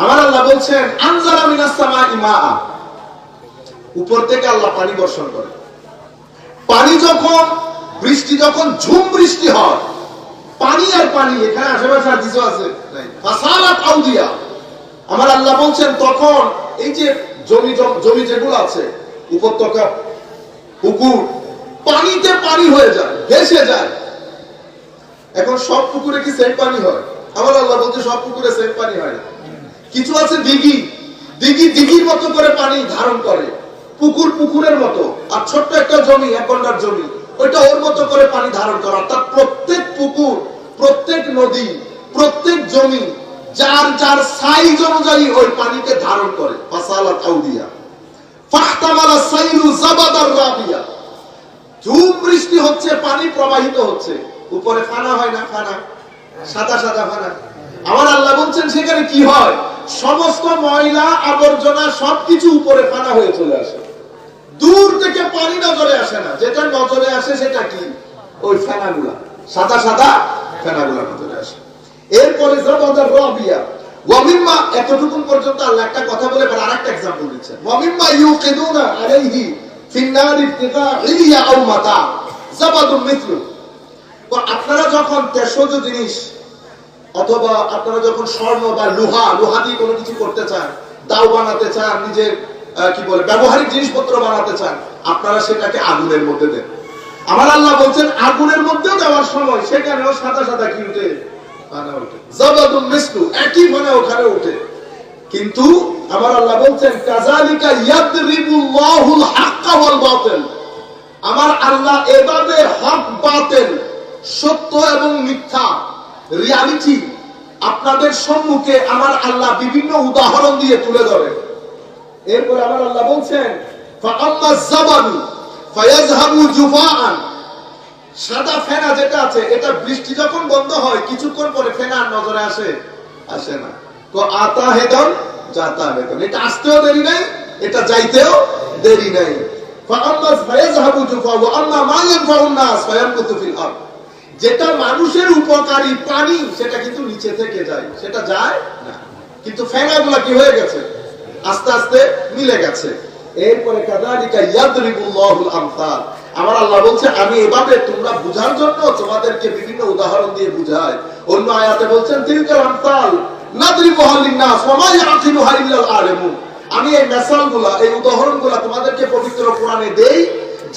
আমার আল্লাহ বলছেন আনজালা মিনাস সামাই মাআ, উপর থেকে আল্লাহ পানি বর্ষণ করে। পানি যখন বৃষ্টি, যখন ঝুম বৃষ্টি হয়, পানি আর পানি, এখানে আশেপাশে আর কিছু আছে নাই, ফাসালাত আউদিয়া। আমার আল্লাহ বলছেন তখন এই যে জমি যেগুলো আছে, উপত্যকা, পুকুর, পানিতে পানি হয়ে যায়, ভেসে যায়। এখন সব পুকুরে কি সেম পানি হয়? আমার আল্লাহ বলছে সব পুকুরে সেম পানি হয় না। কিছু আছে দিঘির মতো করে পানি ধারণ করে, পুকুর পুকুরের মতো, আর ছোট্ট একটা জমি, 1 ঘন্টার জমি, ওইটা ওর মতো করে পানি ধারণ করা। অর্থাৎ প্রত্যেক পুকুর, প্রত্যেক নদী, প্রত্যেক জমি যার যার সাইজ অনুযায়ী ওই পানিকে ধারণ করে। ফাসালাত আউদিয়া ফাহতামালা সাইলু জাবাদার রাবিয়া। ঝুম বৃষ্টি হচ্ছে, পানি প্রবাহিত হচ্ছে, উপরে ফানা হয় না? ফানা, সাদা সাদা ফানা। আমার আল্লাহ বলছেন সেখানে কি হয়? সমস্ত ময়লা আবর্জনা সবকিছু উপরে ফানা হয়ে চলে আসে। দূর থেকে পানি নজরে আসে না, যেটা নজরে আসে সেটা কি? ওই ফেনাগুলা, সাদা সাদা ফেনাগুলা নজরে আসে। এরপরে জাবাদার রাবিয়া ওয়া মিম্মা, এতটুকু পর্যন্ত আল্লাহ একটা কথা বলে এবার আরেকটা एग्जांपल দিচ্ছেন। ওয়া মিম্মা ইউকিদুনা আলাইহি ফিন-নার ইবতিগা ইলিয়া আও মাতা জাবাদুম মিথলু। তো আপনারা যখন তেজস্ক্রিয় জিনিস, অথবা আপনারা যখন স্বর্ণ বা লোহা দিয়ে কোনো কিছু করতে চান, দাও বানাতে চান, নিজের কি বলে ব্যবহারিক জিনিসপত্র বানাতে চান, আপনারা সেটাকে আগুনের মধ্যে দেন। আমার আল্লাহ বলছেন আগুনের মধ্যেও দেওয়ার সময় সেখানেও সাদা সাদা কি উঠে, ফানা উঠে, জাবাদুন মিসলু, একই ফানা ওখানে উঠে। কিন্তু আমার আল্লাহ বলছেন কাযালিকা ইয়াদরিবুল্লাহুল হাক্কা ওয়াল বাতিল, আমার আল্লাহ এভাবে হক বাতিল, সত্য এবং মিথ্যা, রিয়ালিটি আপনাদের সম্মুখে আমার আল্লাহ বিভিন্ন উদাহরণ দিয়ে তুলে ধরেন। এরপর আমার আল্লাহ বলছেন ফাআম্মা যাবাদু ফায়াযহাবু জুফাআন, সাদা ফেনা যেটা আছে এটা বৃষ্টি যখন বন্ধ হয় কিছুক্ষণ পরে ফেনা নজরে আসে না। তো আতা হেদন জাতা হেদন, এটা আসতেও দেরি নাই, এটা যাইতেও দেরি নাই। ফাআম্মা ফায়াযহাবু জুফা ওয়া আম্মা মা ইয়ানফাউন নাস ফায়ামকুতু ফিল আরদ, যেটা মানুষের উপকারী পানি সেটা কিন্তু নিচে থেকে যায়, সেটা যায় না। কিন্তু ফেনাগুলো কি হয়ে গেছে, আস্তে আস্তে মিলে গেছে। এরপরে কাযালিকা ইয়াদরিবুল্লাহুল আমসাল, আমার আল্লাহ বলছে আমি এভাবে তোমরা বুঝার জন্য তোমাদেরকে বিভিন্ন উদাহরণ দিয়ে বুঝাই। অন্য আয়াতে বলছেন তিলকাল আমসাল নাদরিবুহা লিন-নাস ওয়া মা ইয়াকিলুহা ইল্লাল আলিমুন, আমি এই মিসালগুলা, এই উদাহরণগুলা তোমাদেরকে পবিত্র কোরআনে দেই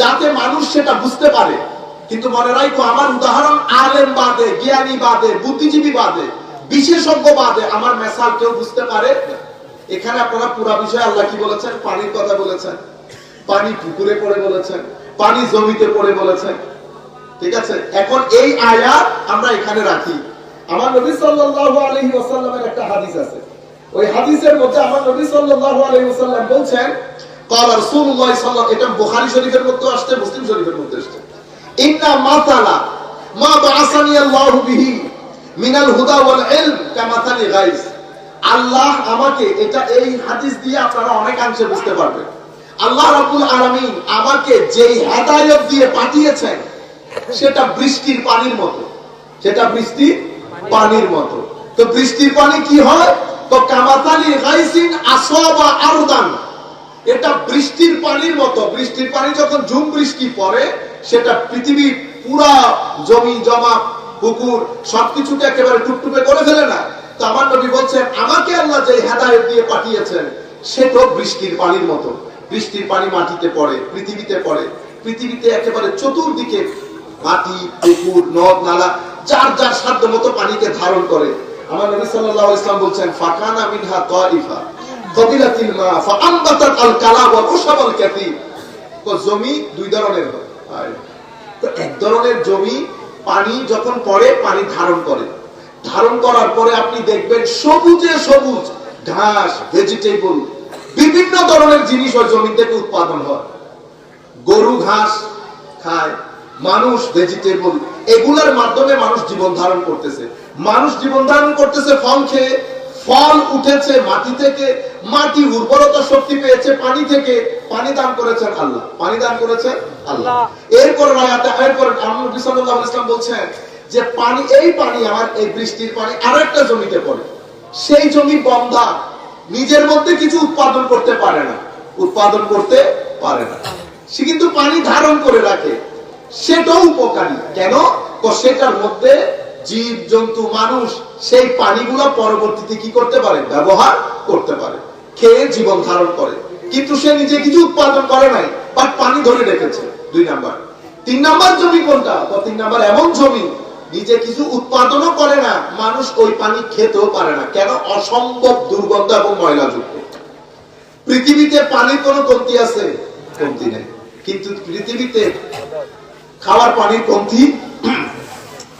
যাতে মানুষ সেটা বুঝতে পারে। কিন্তু মনে রাখো আমার উদাহরণ আলেম বাদে, জ্ঞানী বাদে, বুদ্ধিজীবী বাদে, বিশেষজ্ঞ বাদে আমার মিসাল কেউ বুঝতে পারে না। এখানে আপনারা পুরা বিষয় আল্লাহ কি বলেছেন, পানির কথা বলেছেন, পানি পুকুরে পড়ে বলেছেন, পানি জমিতে পড়ে বলেছেন, ঠিক আছে। এখন এই আয়াত আমরা এখানে রাখি। আমার নবী সাল্লাল্লাহু আলাইহি ওয়াসাল্লামের একটা হাদিস আছে, ওই হাদিসের মধ্যে আমার নবী সাল্লাল্লাহু আলাইহি ওয়াসাল্লাম বলছেন ক্বালা রাসূলুল্লাহ সাল্লাল্লাহু, এটা বুখারী শরীফের মধ্যে আসছে, মুসলিম শরীফের মধ্যে আসছে, ইন্না মাসালা মা বাআসানি আল্লাহু বিহি মিনাল হুদা ওয়াল ইলম কামাসালি গাইস, আল্লাহ আমাকে, এটা এই হাদিস দিয়ে আপনারা অনেকাংশে বুঝতে পারবেন, আল্লাহ রাব্বুল আলামিন আমাকে যেই হেদায়েত দিয়ে পাঠিয়েছেন সেটা বৃষ্টির পানির মতো, সেটা বৃষ্টির পানির মতো। তো বৃষ্টির পানি কি হয়, তো কামাসালি গাইসিন আসাবা আরদান, এটা বৃষ্টির পানির মতো। বৃষ্টির পানি যখন ঝুম বৃষ্টি পড়ে সেটা পৃথিবী পুরা জমি জমা পুকুর সবকিছুকে একেবারে টুকটুকে করে ফেলে না। তো আমার নবী বলছেন আমাকে আল্লাহ যে হেদায়েত দিয়ে পাঠিয়েছেন সেটা বৃষ্টির পানির মতো। বৃষ্টির পানি মাটিতে পড়ে, পৃথিবীতে পড়ে, পৃথিবীতে একেবারে চতুর্দিকে মাটি, পুকুর, নদ নালা যার যার সাধ্য মতো পানিকে ধারণ করে। আমার নবী সাল্লাল্লাহু আলাইহি ওয়াসাল্লাম বলছেন ফাকানা মিনহা তাইফা কবিলাতিল মা ফাআমবাতাত আল কালা ওয়া উশাবাল কাতি, তো জমি দুই ধরনের হয়। তো এক ধরনের জমি পানি যখন পড়ে পানি ধারণ করে, ধারণ করার পরে আপনি দেখবেন সবুজে সবুজ ঘাস, ভেজিটেবল, বিভিন্ন ধরনের জিনিস ওই জমি থেকে উৎপাদন হয়। গরু ঘাস খায়, মানুষ ভেজিটেবল, এগুলোর মাধ্যমে মানুষ জীবন ধারণ করতেছে। মানুষ জীবন ধারণ করতেছে ফল খেয়ে, ফল উঠেছে মাটি থেকে, মাটি উর্বরতা শক্তি পেয়েছে পানি থেকে, পানি দান করেছেন আল্লাহ, পানি দান করেছেন আল্লাহ। এরপর আয়াতে এরপর নবী সাল্লাল্লাহু আলাইহি ওয়াসাল্লাম বলছেন যে পানি, এই পানি আমার এই বৃষ্টির পানি আরেকটা জমিতে পড়ে, সেই জমি বন্ধা, নিজের মধ্যে কিছু উৎপাদন করতে পারে না, উৎপাদন করতে পারে না, সে কিন্তু পানি ধারণ করে রাখে, সেটাও উপকারী। কেন, তো সেটার মধ্যে জীব জন্তু মানুষ সেই পানিগুলো পরবর্তীতে কি করতে পারে, ব্যবহার করতে পারে, খেয়ে জীবন ধারণ করে। কিন্তু সে নিজে কিছু উৎপাদন করে নাই, বাট পানি ধরে রেখেছে। 2 নাম্বার। 3 নাম্বার জমি কোনটা, তো 3 নাম্বার এমন জমি নিজে কিছু উৎপাদনও করে না, মানুষ ওই পানি খেতেও পারে না। কেন, অসম্ভব দুর্গন্ধ এবং ময়লাযুক্ত। পৃথিবীতে পানির কোনো কমতি আছে, কমতি নেই, কিন্তু পৃথিবীতে খাওয়ার পানির কমতি।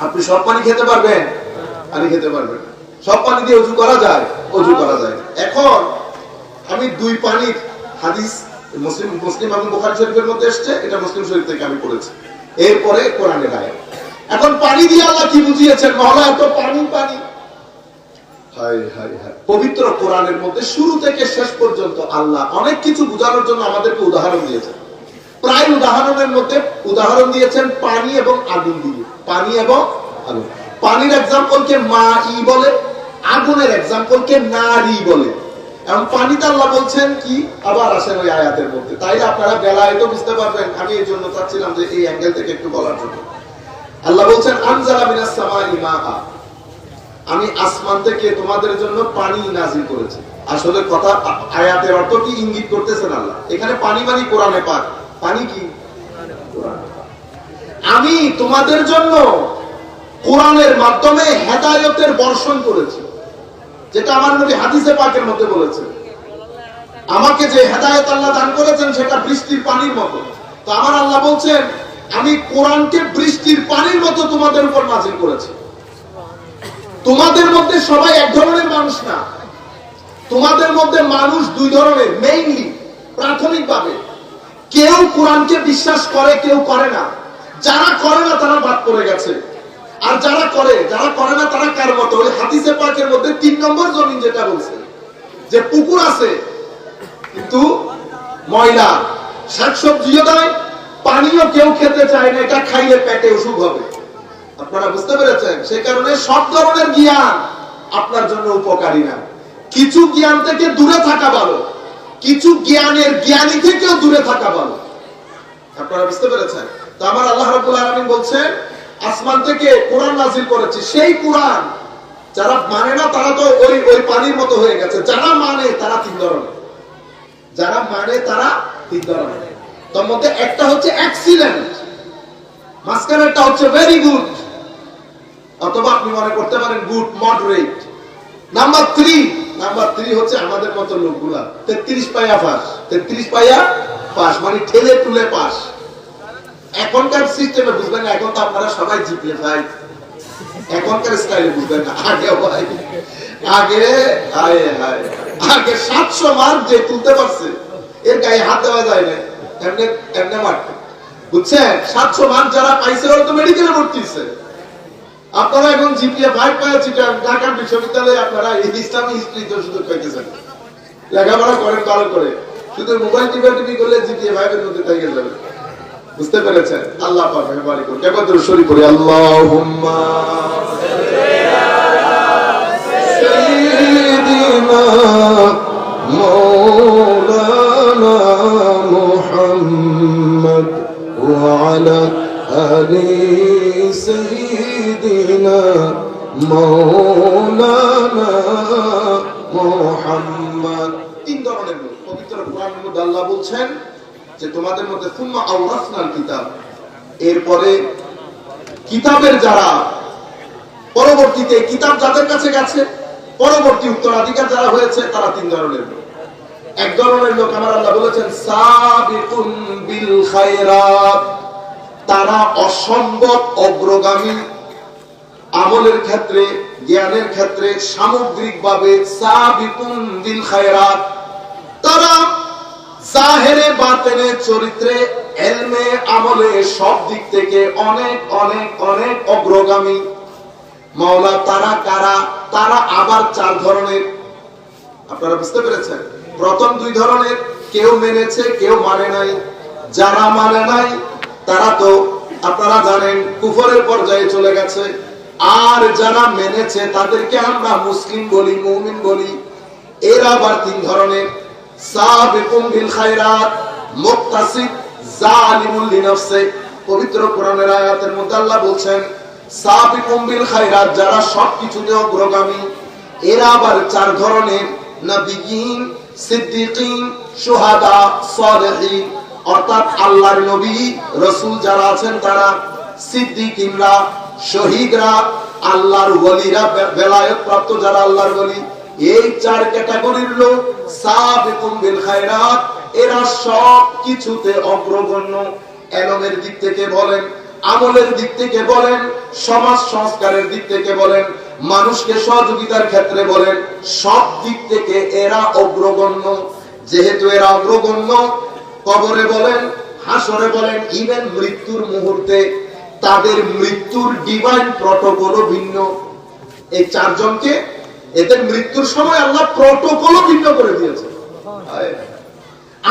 আপনি সব পানি খেতে পারবেন, পানি খেতে পারবেন, সব পানি দিয়ে ওযু করা যায়, ওযু করা যায়। এখন আমি 2 পানির হাদিস মুসলিম এবং বুখারী শরীফের মধ্যে এসেছে, এটা মুসলিম শরীফ থেকে আমি পড়েছি, এরপরে কোরআনের আয়াত। এখন পানি দিয়ে আল্লাহ কি বুঝিয়েছেন, মহলা এত পানি পানি, হায় হায় হায়। পবিত্র কোরআনের মধ্যে শুরু থেকে শেষ পর্যন্ত আল্লাহ অনেক কিছু বোঝানোর জন্য আমাদেরকে উদাহরণ দিয়েছেন। প্রায় উদাহরণের মধ্যে উদাহরণ দিয়েছেন পানি এবং আগুন দিয়ে, পানি এবং আগুন। পানির এক্সাম্পলকে মাই বলে, আগুনের এক্সাম্পলকে নারী বলে। এবং পানিতে আল্লাহ বলছেন কি, আবার আসেন ওই আয়াতের মধ্যে, তাইলে আপনারা বেলায় তো বুঝতে পারবেন। আমি এই জন্য চাচ্ছিলাম যে এই অ্যাঙ্গেল থেকে একটু বলার জন্য। আল্লাহ বলছেন আনজালা মিনাস সামাই মাআ, আমি আসমান থেকে তোমাদের জন্য পানি নাযিল করেছি। আসলে কথা আয়াতের অর্থ কি ইঙ্গিত করতেছেন আল্লাহ? এখানে পানি মানে কোরআনে পাক, পানি কি আমি তোমাদের জন্য কোরআনের মাধ্যমে হেদায়েতের বর্ষণ করেছি, যেটা আমার নবী হাদিসে পাকের মধ্যে বলেছেন। আমাকে যে হেদায়েত আল্লাহ দান করেছেন সেটা বৃষ্টির পানির মতো। তো আমার আল্লাহ বলছেন আমি কোরআনকে বৃষ্টির পানির মতো তোমাদের উপর নাযিল করেছি। তোমাদের মধ্যে সবাই এক ধরনের মানুষ না, তোমাদের মধ্যে মানুষ দুই ধরনের। মেইনলি প্রাথমিকভাবে কেউ কোরআনকে বিশ্বাস করে, কেউ করে না। যারা করে না তারা বাদ পড়ে গেছে, আর যারা করে না তারা কার মতো? ওই হাদিসে পাকের মধ্যে 3 নম্বর জমিন যেটা বলছে যে পুকুর আছে কিন্তু ময়লা, শাকসবজিও দেয়, পানিও কেউ খেতে চায় না, এটা খাইলে পেটে অসুখ হবে। আপনারা বুঝতে পেরেছেন? সেই কারণে সব ধরনের জ্ঞান আপনার জন্য উপকারী না। কিছু জ্ঞান থেকে দূরে থাকা ভালো, কিছু জ্ঞানের জ্ঞানী থেকেও দূরে থাকা ভালো। আপনারা বুঝতে পেরেছেন? তো আমার আল্লাহ রাব্বুল আলামিন বলছেন আসমান থেকে কোরআন নাযিল করেছি। সেই কোরআন যারা মানে না তারা তো ওই পানির মতো হয়ে গেছে। যারা মানে তারা 3 ধরনের। যারা মানে তারা 3 ধরনের। তার মধ্যে একটা হচ্ছে এক্সিলেন্ট, মাঝখানেরটা হচ্ছে ভেরি গুড, অথবা আপনি মনে করতে পারেন গুড মডারেট। নাম্বার 3 হচ্ছে আমাদের মতো লোকগুলা 33 পায়া পাস, 33 পায়া পাস মানে ঠেলে তুলে পাস। এখনকার সিস্টেমে বুঝবেন না, এখন তো আপনারা সবাই জিপিএ ভাই, এখনকার স্টাইলে বুঝবেন না। আগে 700 মার্ক যে তুলতে পারছে এর গায়ে হাত দেওয়া যায় না, এমনি মারতে, বুঝছেন? 700 মার্ক যারা পাইছে ওরা তো মেডিকেলে ভর্তি হচ্ছে। আপনারা এখন জিপিএ 5 পায় ঢাকা বিশ্ববিদ্যালয়ে আপনারা ইসলামী হিস্ট্রি তো শুধু পাইতেছেন, লেখাপড়া করেন ভালো করে, শুধু মোবাইল টিভি করলে জিপিএ 5 এর মধ্যে থেকে যাবে। বুঝতে পেরেছেন? আল্লাহ পাক মেহেরবানি করুন। একবার দরুদ শরীফ পড়ি, আল্লাহুম্মা সাইয়্যিদিনা মাওলানা মুহাম্মদ ওয়া আলা আলি সাইয়্যিদিনা মাওলানা মুহাম্মদ। 3 ধরনের লোক পবিত্র কোরআনের মধ্যে আল্লাহ বলছেন যে তোমাদের মধ্যে সুম্মা আওরাসনাল কিতাব, এরপরে কিতাবের যারা পরবর্তীতে কিতাব যাদের কাছে গেছে, পরবর্তী উত্তরাধিকার যারা হয়েছে তারা 3 ধরনের লোক। এক ধরনের লোক আমার আল্লাহ বলেছেন সাবিকুন বিল খায়রাত, তারা অসম্ভব অগ্রগামী আমলের ক্ষেত্রে, জ্ঞানের ক্ষেত্রে সামগ্রিকভাবে। সাবিকুন বিল খায়রাত, তারা জাহেরে বাতেনে চরিত্রে ইলমে আমলে সব দিক থেকে অনেক অনেক অনেক অগ্রগামী। মাওলা তারা কারা? তারা আবার 4 ধরনের। আপনারা বুঝতে পেরেছেন? প্রথম 2 ধরনের, কেউ মেনেছে কেউ মানে নাই। যারা মানে নাই তারা তো আপনারা জানেন কুফরের পর্যায়ে চলে গেছে, আর যারা মেনেছে তাদেরকে আমরা মুসলিম বলি, মুমিন বলি। এরা আবার 3 ধরনের, সাবিকুম বিল খায়রাত, মুক্তাসিদ, জালিমুল লিনাফসি। পবিত্র কোরআনের আয়াতের মধ্যে আল্লাহ বলছেন সাবিকুম বিল খায়রাত, যারা সবকিছুতে অগ্রগামী। এরা আবার 4 ধরনের, নবিয়িন, সিদ্দিকিন, শুহাদা, সালেহিন। অর্থাৎ আল্লাহর নবী রাসূল যারা আছেন তারা, সিদ্দিকিনরা, শহীদরা, আল্লাহর ওলিরা, বেলায়েত প্রাপ্ত যারা আল্লাহর ওলি। এই 4 ক্যাটাগরির লোক সাবিকুম বিল খায়রাত, এরা সব কিছুতে অগ্রগণ্য। ইলমের দিক থেকে বলেন, আমলের দিক থেকে বলেন, সমাজ সংস্কারের দিক থেকে বলেন, মানুষকে সহযোগিতার ক্ষেত্রে বলেন, সব দিক থেকে এরা অগ্রগণ্য। যেহেতু এরা অগ্রগণ্য, কবরে বলেন, হাসরে বলেন, ইভেন মৃত্যুর মুহূর্তে তাদের মৃত্যুর ডিভাইন প্রটোকলও ভিন্ন। এই 4 জনকে এদের মৃত্যুর সময় আল্লাহ প্রটোকলও ভিন্ন করে দিয়েছে।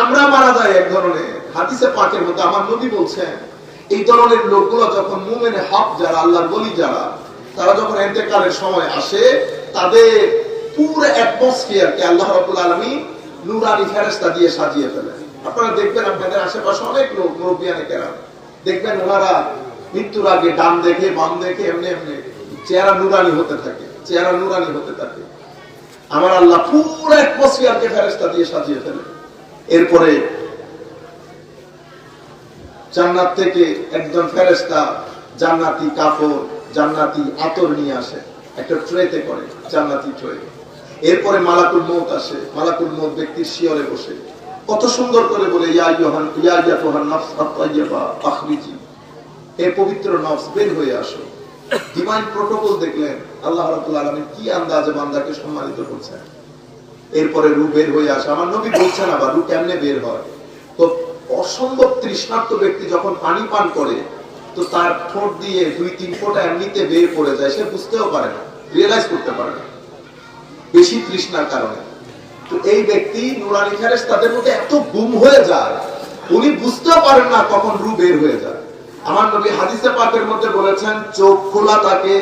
আমরা মারা যাই এক ধরনের, হাদিসে পাকের মধ্যে আমার নবী বলছেন এই ধরনের লোকগুলো যখন মুমিনে হক যারা, আল্লাহর ওলি যারা, তারা যখন ইন্তেকালের সময় আসে, তাদের পুরো অ্যাটমসফিয়ারকে আল্লাহ রাব্বুল আলামিন নূরানি ফেরেশতা দিয়ে সাজিয়ে ফেলেন। আপনারা দেখবেন আপনাদের আশেপাশে অনেক লোক, মুরব্বিয়ানে কেরাম, দেখবেন ওনারা মৃত্যুর আগে ডান দেখে বাম দেখে এমনি এমনি চেহারা নূরানি হতে থাকে, চেহারা নূরানি হতে থাকে। আমার আল্লাহ পুরো অ্যাটমসফিয়ারকে ফেরেশতা দিয়ে সাজিয়ে ফেলে। এরপরে জান্নাত থেকে একজন ফেরেশতা জান্নাতি কাপড়, জান্নাতি আতর নিয়ে আসে একটা ট্রেতে করে, জান্নাতি ট্রে। এরপরে মালাকুল মউত আসে, মালাকুল মউত ব্যক্তির শিয়রে বসে কত সুন্দর করে বলে, ইয়া আইয়ুহান নাফস আত-তাইয়্যিবা আখরিজি, হে পবিত্র নফস বের হয়ে আসো। ডিভাইন প্রটোকল দেখলেন আল্লাহ রাব্বুল আলামিন কি আন্দাজে বান্দাকে সম্মানিত করছেন। এরপরে রূহ বের হয়ে আসে। আমার নবী বলছেন আবার রূহ কেমনে বের হয়। তো অসম্ভব তৃষ্ণার্ত ব্যক্তি যখন পানি পান করে তো তার ঠোঁট দিয়ে 2-3 ফোঁটা এমনিতে বের পড়ে যায়, সে বুঝতেও পারে না, রিয়েলাইজ করতে পারে না, বেশি তৃষ্ণার কারণে। তো এই ব্যক্তি নুরানি ফেরেশতাদের মধ্যে এত গুম হয়ে যায়, উনি বুঝতেও পারেন না কখন রূহ বের হয়ে যায়। আমার নবী হাদিসে পাকের মধ্যে বলেছেন, চোখ খোলা থাকে,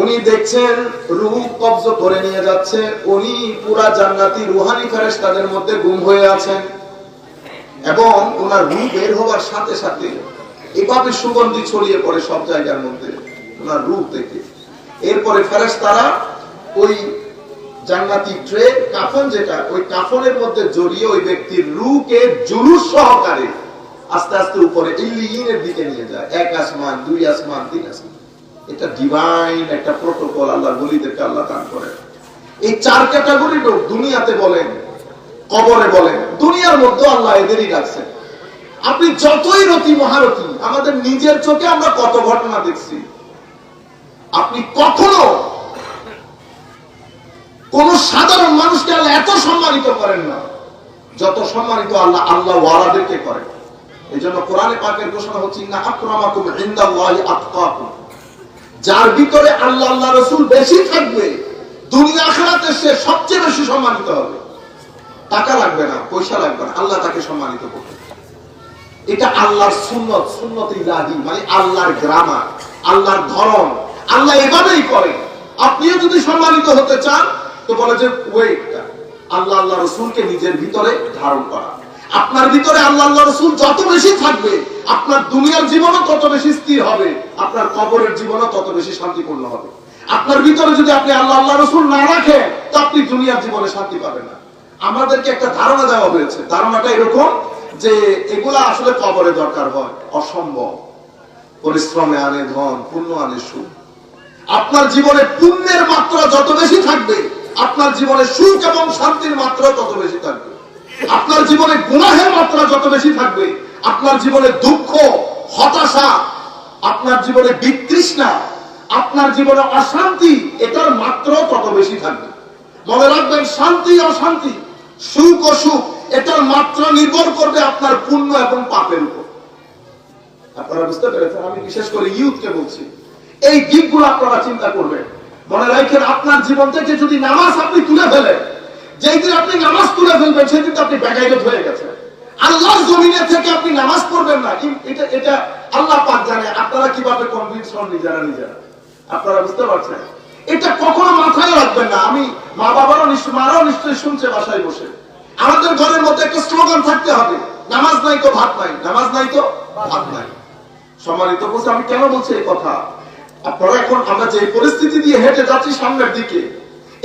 উনি দেখছেন রূহ কবজ করে নিয়ে যাচ্ছে, উনি পুরা জান্নাতি রুহানি ফেরেশতাদের মধ্যে গুম হয়ে আছেন এবং ওনার রূহ বের হওয়ার সাথে সাথে এভাবে সুগন্ধি ছড়িয়ে পড়ে সব জায়গার মধ্যে ওনার রূহ থেকে। এরপরে ফেরেশতারা ওই জান্নাতি ট্রে কাফন, যেটা ওই কাফনের মধ্যে জড়িয়ে ওই ব্যক্তির রূহকে জুলুস সহকারে আস্তে আস্তে উপরে ইল্লিয়িনের দিকে নিয়ে যায়। 1 আসমান, 2 আসমান, 3 আসমান। এটা ডিভাইন একটা প্রটোকল আল্লাহর ওলিদেরকে আল্লাহ দান করেন। এই 4 ক্যাটাগরি লোক দুনিয়াতে বলেন, কবরে বলেন, দুনিয়ার মধ্যে আল্লাহ এদেরই রাখছেন। আপনি যতই রতি মহারতি, আমাদের নিজের চোখে আমরা কত ঘটনা দেখছি, আপনি কখনো কোন সাধারণ মানুষকে আল্লাহ এত সম্মানিত করেন না যত সম্মানিত আল্লাহ আল্লাহ ওয়ালাদেরকে করেন। এই জন্য কোরআনে পাকের ঘোষণা হচ্ছে, ইন্না আকরামাকুম ইনদাল্লাহি আতকাকুম, যার ভিতরে আল্লাহ আল্লাহ রাসূল বেশি থাকবে দুনিয়া আখিরাতে সে সবচেয়ে বেশি সম্মানিত হবে। টাকা লাগবে না, পয়সা লাগবে না, আল্লাহ তাকে সম্মানিত করবে। এটা আল্লাহর সুন্নত, সুন্নত ইলাহি, মানে আল্লাহর গ্রামার, আল্লাহর ধরন, আল্লাহ এভাবেই করে। আপনিও যদি সম্মানিত হতে চান তো বলে যে ওয়েট, আল্লাহ আল্লাহ রাসূলকে নিজের ভিতরে ধারণ করা। আপনার ভিতরে আল্লাহ আল্লাহ রাসূল যত বেশি থাকবে আপনার দুনিয়ার জীবনও তত বেশি স্থির হবে, আপনার কবরের জীবনও তত বেশি শান্তিপূর্ণ হবে। আপনার ভিতরে যদি আপনি আল্লাহ আল্লাহ রাসূল না রাখেন তো আপনি দুনিয়ার জীবনে শান্তি পাবেন না। আমাদেরকে একটা ধারণা দেওয়া হয়েছে, ধারণাটা এরকম যে এগুলা আসলে কবরে দরকার হয়, অসম্ভব। পরিশ্রমে আনে ধন, পুণ্য আনে সুখ। আপনার জীবনে পুণ্যের মাত্রা যত বেশি থাকবে আপনার জীবনে সুখ এবং শান্তির মাত্রা তত বেশি থাকবে। আপনার জীবনে গুনাহের মাত্রা যত বেশি থাকবে আপনার জীবনে দুঃখ, হতাশা, আপনার জীবনে বিতৃষ্ণা, আপনার জীবনে অশান্তি, এটার মাত্রা তত বেশি থাকবে। মনে রাখবেন, শান্তি অশান্তি, সুখ অসুখ, এটার মাত্রা নির্ভর করবে আপনার পুণ্য এবং পাপের উপর। আপনারা বুঝতে পেরেছেন? আমি বিশেষ করে ইউথকে বলছি, এই দিকগুলো আপনারা চিন্তা করবেন। মনে রাখেন, আপনার জীবন থেকে যদি নামাজ আপনি তুলে ফেলেন, যেই দিন আপনি নামাজ তুলে ফেলবেন সেই দিন আপনি বেকায়দত হয়ে গেছেন। আল্লাহর জমিনের থেকে আপনি নামাজ পড়বেন না, এটা আল্লাহ পাক জানে আপনারা কিভাবে কনভিন্স হন নিজেরা নিজেরা। আপনারা বুঝতে পারছেন? এটা কখনো মাথায় রাখবেন না। আমি মারাও নিশ্চয়ই শুনছে বাসায় বসে। আমাদের ঘরের মধ্যে একটা স্লোগান থাকতে হবে, নামাজ নাই তো ভাত নাই, নামাজ নাই তো ভাত নাই। সম্মানিত বলছে, আমি কেন বলছি এই কথা? আপনারা এখন আমরা যে পরিস্থিতি দিয়ে হেঁটে যাচ্ছি সামনের দিকে,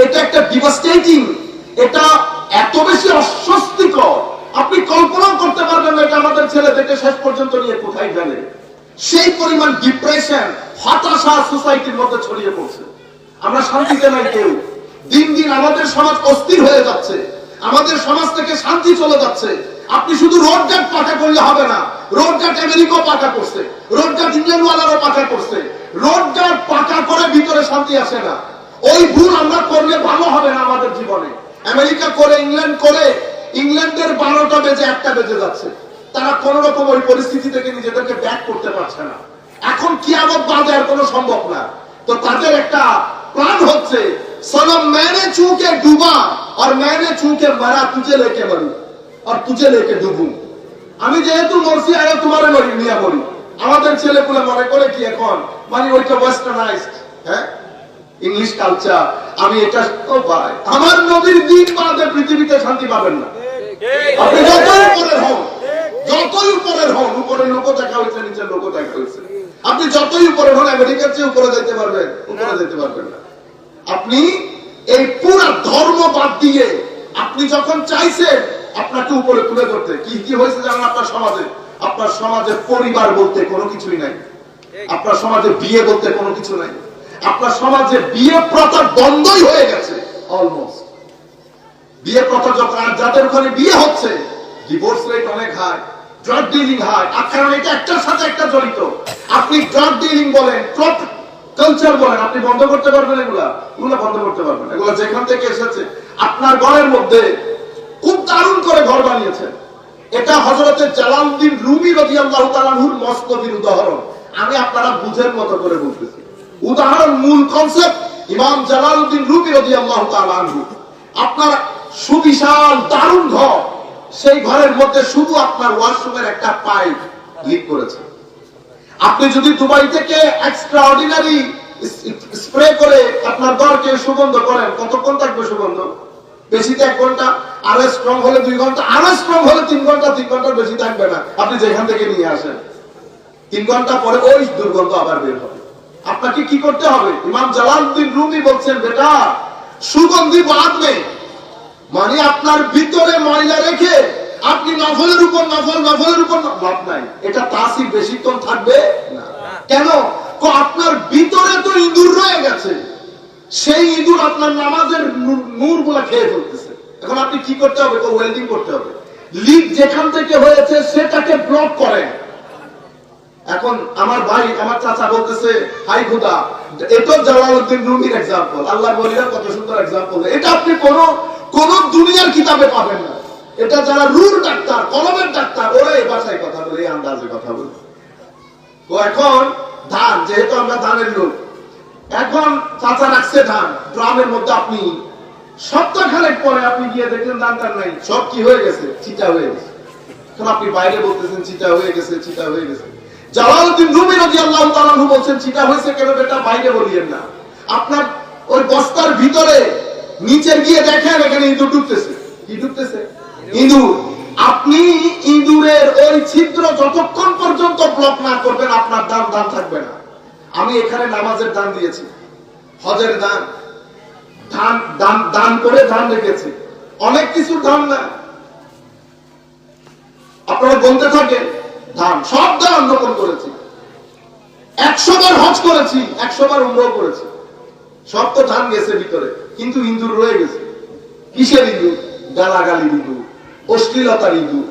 এটা একটা ডিভাস্টেটিং, এটা এত বেশি অস্বস্তিকর, আপনি কল্পনাও করতে পারবেন না এটা আমাদের ছেলেদেরকে শেষ পর্যন্ত নিয়ে কোথায় গেলে। সেই পরিমাণ ডিপ্রেশন, হতাশা সোসাইটির মধ্যে ছড়িয়ে পড়ছে। আমরা শান্তিতে নাই কেউ। দিন দিন আমাদের সমাজ অস্থির হয়ে যাচ্ছে, আমাদের সমাজ থেকে শান্তি চলে যাচ্ছে। আপনি শুধু রোডঘাট পাকা করলে হবে না, রোডঘাট আমেরিকাও পাকা করছে, রোডঘাট ইংল্যান্ডওয়ালারাও পাকা করছে। রোডঘাট পাকা করে ভিতরে শান্তি আসে না। ওই ভুল আমরা করলে ভালো হবে না আমাদের জীবনে। আমেরিকা করে, ইংল্যান্ড করে, ইংল্যান্ডের 12টা বেজে 1টা বেজে যাচ্ছে, তারা কোন রকম ওই পরিস্থিতি থেকে নিজেদেরকে ব্যাক করতে পারছে না। এখন কিয়ামত বাঁধে আর কোনো সম্ভব না। তো তাদের একটা প্ল্যান হচ্ছে, সনম मैंने छू के डूबा और मैंने छू के मरा, तुझे लेके मरू और तुझे लेके डूबू। আমি যেহেতু মরছি আর তোমারে মরি নিয়ে মরি। আমাদের ছেলেপুলে মনে করে কি এখন, মানে ওইটা ওয়েস্টার্নাইজড, হ্যাঁ, ইংলিশ কালচার। আমি এটা তো ভাই, আমার নবীর দিন বাদে পৃথিবীতে শান্তি পাবেন না। আপনি যতই উপরের হন, যতই উপরের হন, উপরে লোক দেখা হয়েছে, নিচে লোক দেখা হয়েছে, আপনি যতই উপরে হন, আমেরিকার চেয়ে উপরে যেতে পারবেন, উপরে যেতে পারবেন না। আপনি এই পুরো ধর্ম বাদ দিয়ে আপনি যখন চাইছেন আপনাকে উপরে তুলে ধরতে, কি কি হয়েছে জানেন আপনার সমাজে? আপনার সমাজে পরিবার বলতে কোনো কিছুই নাই, আপনার সমাজে বিয়ে বলতে কোনো কিছু নাই, আপনার সমাজে বিয়ে প্রথা বন্ধই হয়ে গেছে অলমোস্ট। বিয়ে প্রথা যখন, আর যাদের ওখানে বিয়ে হচ্ছে ডিভোর্স রেট অনেক হাই, ড্রাগ ডিলিং হাই, কারণ এটা একটার সাথে একটা জড়িত। আপনি ড্রাগ ডিলিং বলেন, ট্রপ কালচার বলেন, আপনি বন্ধ করতে পারবেন এগুলা? এগুলা বন্ধ করতে পারবেন? এগুলা যেখান থেকে এসেছে আপনার ঘরের মধ্যে খুব দারুণ করে ঘর বানিয়েছেন। এটা হযরতে জালালউদ্দিন রুমি রাদিয়াল্লাহু তাআলা আনহুর মস্তবির উদাহরণ। আমি আপনারা বুঝের মতো করে বলতেছি, উদাহরণ মূল কনসেপ্ট ইমাম জালালউদ্দিন রুমি রাদিয়াল্লাহু তাআলা আনহু। আপনার সুবিশাল দারুণ ঘর, সেই ঘরের মধ্যে শুধু আপনার ওয়াশরুমের একটা পাইপ লিক করেছে। আপনি যদি দুবাই থেকে এক্সট্রা অর্ডিনারি স্প্রে করে আপনার ঘরকে সুগন্ধ করেন, কতক্ষণ থাকবে সুগন্ধ? বেশিতে 1 ঘন্টা, আরো স্ট্রং হলে 2 ঘন্টা, আরো স্ট্রং হলে 3 ঘন্টা, 3 ঘন্টার বেশি থাকবে না। আপনি যেখান থেকে নিয়ে আসেন 3 ঘন্টা পরে ওই দুর্গন্ধ আবার বের হবে। আপনাকে কি করতে হবে? ইমাম জালালউদ্দিন রুমি বলছেন, বেটা সুগন্ধি বাদ নেই, মানে আপনার ভিতরে ময়লা রেখে আপনি নফলের উপর নফল, নফলের উপর লাভ নাই, এটা তাসির বেশিক্ষণ থাকবে না। কেন? আপনার ভিতরে তো ইঁদুর রয়ে গেছে, সেই ইঁদুর আপনার নামাজের নূর গুলা খেয়ে ফেলতেছে। এখন আপনি কি করতে হবে? ওয়েল্ডিং করতে হবে। লিক যেখান থেকে হয়েছে সেটাকে ব্লক করেন। এখন আমার ভাই, আমার চাচা বলতেছে, হাই খুদা, এটা জালালউদ্দিন রুমির এক্সাম্পল, আল্লাহর ওলিরা কত সুন্দর এক্সাম্পল। এটা আপনি কোন দুনিয়ার কিতাবে পাবেন না। এটা যারা রুর ডাক্তার, কলমের ডাক্তার, ওরা এই ভাষায় কথা বলে, এই আন্দাজে কথা বলে। তো এখন ধান, যেহেতু আমরা ধানের লোক, এখন চাচা রাখছে ধান ড্রামের মধ্যে, আপনি সপ্তাহখানেক পরে আপনি গিয়ে দেখলেন ধানটা নাই, সব কি হয়ে গেছে? চিটা হয়ে গেছে। এখন আপনি বাইরে বলতেছেন চিটা হয়ে গেছে, চিটা হয়ে গেছে। জালালউদ্দিন রুমি রাদিয়াল্লাহু তাআলা আনহু বলছেন, চিটা হয়েছে কেন বেটা? বাইরে বলিয়েন না, আপনার ওই বস্তার ভিতরে নিচে গিয়ে দেখেন এখানে ইঁদুর ঢুকতেছে। কি ঢুকতেছে? ইঁদুর। আপনি ইঁদুরের ওই ছিদ্র যতক্ষণ পর্যন্ত ব্লক না করবেন আপনার দান থাকবে না। আমি এখানে নামাজের দান দিয়েছি, হজের দান, দান করে দান রেখেছি, অনেক কিছু দান না, আপনারা বলতে থাকেন দান, সব দান রোপণ করেছি, 100 বার হজ করেছি, 100 বার উমরাও করেছি, সব তো দান গেছে ভিতরে, কিন্তু ইঁদুর রয়ে গেছে। কিসের ইঁদুর? গালাগালির ইঁদুর, অশ্লীলতার ইঁদুর,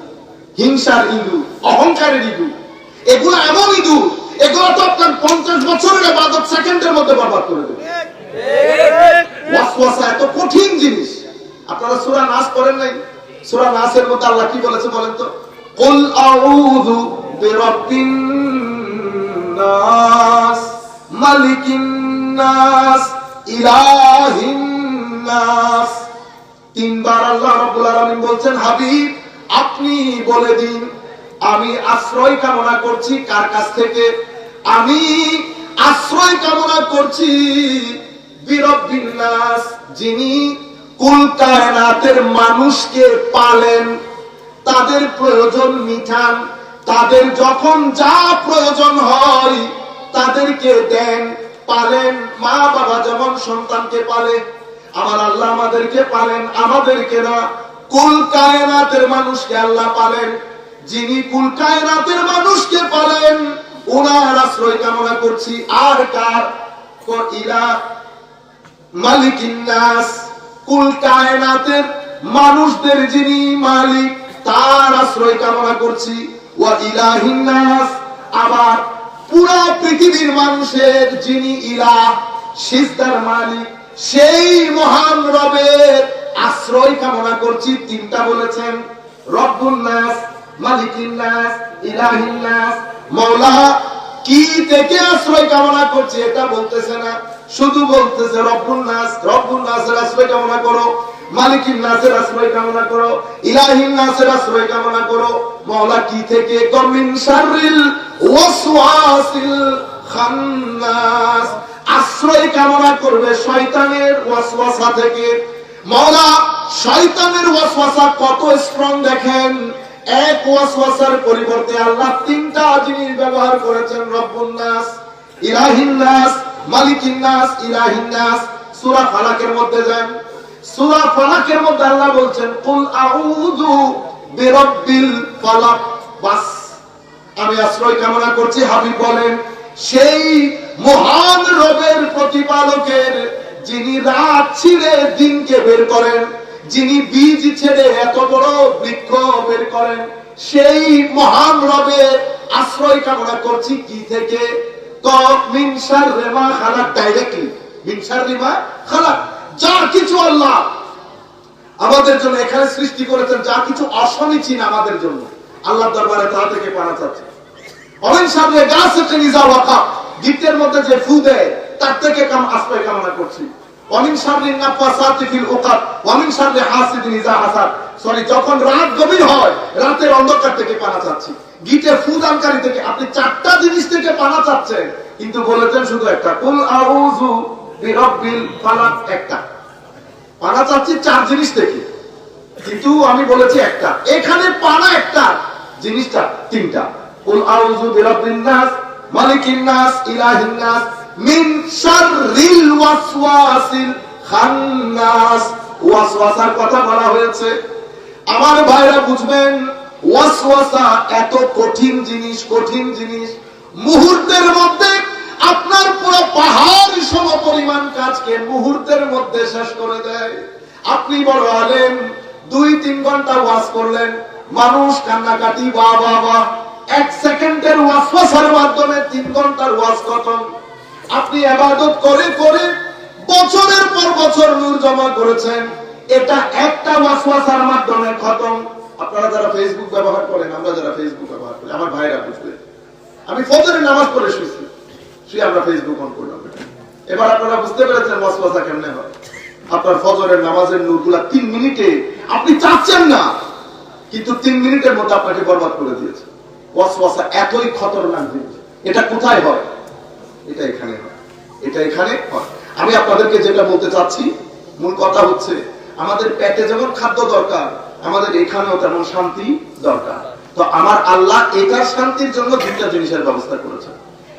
হিংসার ইঁদুর, অহংকারের ইঁদুর। এগুলো এমন ইঁদুর, এগুলো তো আপনার 50 বছরের ইবাদত সেকেন্ডের মধ্যে বরবাদ করে দেবে। ওয়াসওয়াসা এত কঠিন জিনিস। আপনারা সূরা নাস পড়েন নাই? সূরা নাসের মধ্যে আল্লাহ কি বলেছে বলেন তো? কুল আউযু বিরাব্বিন নাস, মালিকিন নাস, ইলাহিন নাস। 3 বার আল্লাহ রাব্বুল আলামিন বলছেন, হাবিব আপনি বলে দিন আমি আশ্রয় কামনা করছি কার কাছ থেকে? আমি আশ্রয় কামনা করছি বিরব্বিন নাস, যিনি কুল কায়নাতের মানুষকে পালেন, তাদের প্রয়োজন মিটান, তাদের যখন যা প্রয়োজন হয় তাদেরকে দেন, পালেন। মা বাবা যেমন সন্তানকে পালে, আমার আল্লাহ আমাদেরকে পালেন, আমাদেরকে না, কুল কায়নাতের মানুষকে আল্লাহ পালেন। যিনি কুল কায়নাতের মানুষকে পালেন ওনার আশ্রয় কামনা করছি। আর কার? ইলা মালিকিন নাস, কুল কায়নাতের মানুষদের যিনি মালিক তার আশ্রয় কামনা করছি। ওয়া ইলাহিন নাস, আবার পুরো পৃথিবীর মানুষের যিনি ইলাহ, সিজদার মালিক, সেই মহান রবের আশ্রয় কামনা করছি। 3টা বলেছেন, রব্বুন নাস, মালিকিন নাস, ইলাহিন নাস। মওলা কি থেকে আশ্রয় কামনা করছি এটা বলতেছে না, শুধু বলতেছে রব্বুন নাস, রব্বুন নাসের আশ্রয় কামনা করো, মালিকিন নাসের আশ্রয় কামনা করো, ইলাহিন নাসের আশ্রয় কামনা করো। মওলা কি থেকে? মিন শাররিল ওয়াসওয়াসিল খান্নাস, আশ্রয় কামনা করবে শয়তানের ওয়াসওয়াসা থেকে। মওলা শয়তানের ওয়াসওয়াসা কত স্ট্রং দেখেন, এক ওয়াসওয়াসার পরিবর্তে আল্লাহ 3টা জিনিস ব্যবহার করেছেন, রব্বুন নাস, ইলাহিন নাস, মালিকিন নাস, ইলাহিন নাস। সূরা ফালাকের মধ্যে যান, সূরা ফালাকের মধ্যে আল্লাহ বলছেন কুল আউযু বিরাব্বিল ফালাক। বাস, আমি আশ্রয় কামনা করছি, হাবিব বলেন, সেই মহান রবের প্রতিপালকের, যিনি রাত ছিঁড়ে দিনকে বের করেন, যিনি বীজ ছেড়ে এত বড় বৃক্ষ বের করেন, সেই মহান রবের আশ্রয় কামনা করছি কি থেকে? মিন শাররি মা খালাক, ডাইরেক্টলি মিন শাররি মা খালাক। যা কিছু আল্লাহ আমাদের জন্য এখানে সৃষ্টি করেছেন, যা কিছু অসমীচীন আমাদের জন্য, আল্লাহর দরবারে তা থেকে পানা চাচ্ছে। অমিন শাররি গাসিকিন ইযা ওয়াকাব, গিফটের মধ্যে যে ফু দেয় তার থেকে আশ্রয় কামনা করছি। অমিন শাররি নাফাসাতি ফিল উকাদ, অমিন শাররি হাসিদিন ইযা হাসাদ, যখন রাত গভীর হয় রাতের অন্ধকার থেকে পানা চাচ্ছি। গিটে ফু দানকারী থেকে, আপনি চারটা জিনিস থেকে পানা চাচ্ছেন, কিন্তু বলেছেন শুধু একটা, কুল আউযু বিরাব্বিল ফালাক, একটা। পানা চাচ্ছি চার জিনিস থেকে, কিন্তু আমি বলেছি একটা। এখানে পানা একটা, জিনিসটা তিনটা। কুল আউযু বিরাব্বিন নাস মালিকিন নাস ইলাহিন নাস মিন শাররিল ওয়াসওয়াসিল খান্নাস। ওয়াসওয়াসার কথা বলা হয়েছে। আমার ভাইরা বুঝবেন, ওয়াসওয়াসা এত কঠিন জিনিস, কঠিন জিনিস। মুহূর্তের মধ্যে আপনার পুরো পাহাড় সমপরিমাণ কাজকে মুহূর্তের মধ্যে শেষ করে দেয়। আপনি বড় আলেম, 2-3 ঘন্টা ওয়াজ করলেন, মানুষ কান্নাকাটি, বাহ বাহ বাহ, 1 সেকেন্ডের ওয়াসওয়াসার মাধ্যমে 3 ঘন্টার ওয়াজ খতম। আপনি ইবাদত করে করে বছরের পর বছর নূর জমা করেছেন, এটা একটা ওয়াসওয়াসার মাধ্যমে খতম। আপনারা যারা ফেসবুক ব্যবহার করেন, আমরা যারা ফেসবুক ব্যবহার করি, আমার ভাইরা বুঝবে, আমি ফজরের নামাজ পড়ে শুয়েছি, শুয়ে আমরা ফেসবুক অন করলাম। এবার আপনারা বুঝতে পেরেছেন ওয়াসওয়াসা কেমনে হয়। আপনার ফজরের নামাজের নূরগুলা 3 মিনিটে আপনি চাচ্ছেন না, কিন্তু 3 মিনিটের মধ্যে আপনাকে বরবাদ করে দিয়েছে। ওয়াসওয়াসা এতই খতরনাক জিনিস। এটা কোথায় হয়? এটা এখানে হয়, এটা এখানে হয়। আমি আপনাদেরকে যেটা বলতে চাচ্ছি, মূল কথা হচ্ছে, আমাদের পেটে যেমন খাদ্য দরকার, আমাদের এখানেও তেমন শান্তি দরকার। তো আমার আল্লাহ এটার শান্তির জন্য 2টা জিনিসের ব্যবস্থা করেছেন।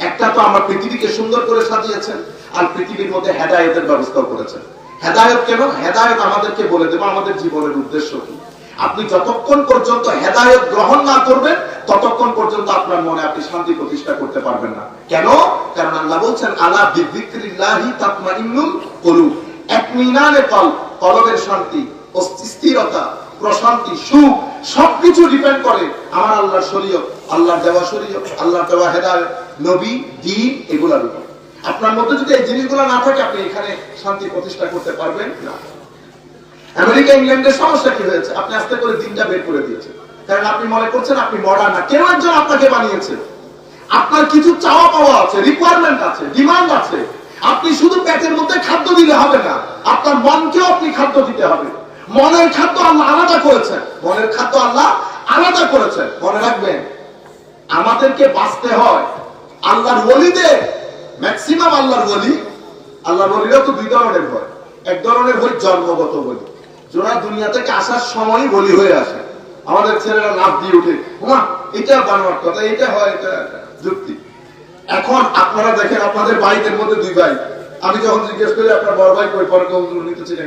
একটা তো আমার পৃথিবীকে সুন্দর করে সাজিয়েছেন, আর পৃথিবীর মধ্যে হেদায়েতের ব্যবস্থাও করেছেন। হেদায়েত কেন? হেদায়েত আমাদেরকে বলে দেব আমাদের জীবনের উদ্দেশ্য কি। আপনি যতক্ষণ পর্যন্ত হেদায়েত গ্রহণ না করবেন, ততক্ষণ পর্যন্ত আপনার মনে আপনি শান্তি প্রতিষ্ঠা করতে পারবেন না। কেন? কারণ আল্লাহ বলছেন, আলা বিযিকরিল্লাহি তাতমাইন্নুল কুলুব। ইতমিনানে কলবের শান্তি, স্থিরতা, প্রশান্তি, সুখ সবকিছু ডিপেন্ড করে আমার আল্লাহর শরীয়ত, আল্লাহর দেওয়া শরীয়ত, আল্লাহর দেওয়া হেদায়েত, নবী, দ্বীন, এগুলোর উপর। আপনার মধ্যে যদি এই জিনিসগুলো না থাকে, আপনি এখানে শান্তি প্রতিষ্ঠা করতে পারবেন না। আমেরিকা, ইংল্যান্ডের সমস্যা কি হয়েছে? আপনি আস্তে করে দিনটা বের করে দিয়েছেন, কারণ আপনি মনে করছেন আপনি মডার্ন না। কেউ একজন আপনাকে বানিয়েছে। আপনার কিছু চাওয়া পাওয়া আছে, রিকোয়ারমেন্ট আছে, ডিমান্ড আছে। আপনি শুধু পেটের মধ্যে খাদ্য দিলে হবে না, আপনার মনকেও আপনি খাদ্য দিতে হবে। মনের খাদ্য আল্লাহ আলাদা করেছেন, মনের খাদ্য আল্লাহ আলাদা করেছেন। মনে রাখবেন, আমাদেরকে বাঁচতে হয় আল্লাহর ওলিদের, ম্যাক্সিমাম আল্লাহর ওলিরা তো 2 ধরনের হয়। এক ধরনের হয় জন্মগত বলি, যারা দুনিয়া থেকে আসার সময়ই বলি হয়ে আসে। আমাদের ছেলেরা লাভ দিয়ে উঠে, ওমা এটা বানোয়ার কথা, এটা হয়, এটা যুক্তি। এখন আপনারা দেখেন, আপনাদের ভাইদের মধ্যে 2 ভাই, আমি যখন জিজ্ঞেস করি আপনার বড় ভাই কই পড়ে,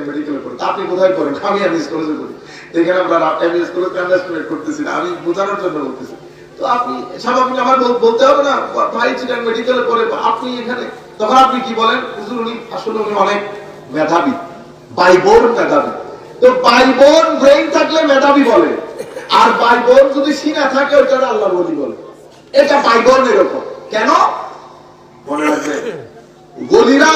মেডিকেলে পড়ে, আপনি কোথায় পড়েন? আমি এমএস কলেজে পড়ি। এখানে আমরা এমএস কলেজে আন্ডারস্ট্যান্ড করতেছি না, আমি বোঝানোর জন্য বলতেছি। তো আপনি স্বাভাবিক আমার বলতে হবে না, ভাই চিটাং মেডিকেলে পড়ে, আপনি এখানে। তখন আপনি কি বলেন? হুজুর উনি আসলে উনি অনেক মেধাবী, বাইবোর্ন মেধাবী। তো বাইবোর্ন ব্রেইন থাকলে মেধাবী বলে, আর বাইবোর্ন যদি সিনা থাকে ওইটা আল্লাহর ওলি বলে। এটা বাইবোর্ন এরকম। কেন? মনে রাখবে, বলিরা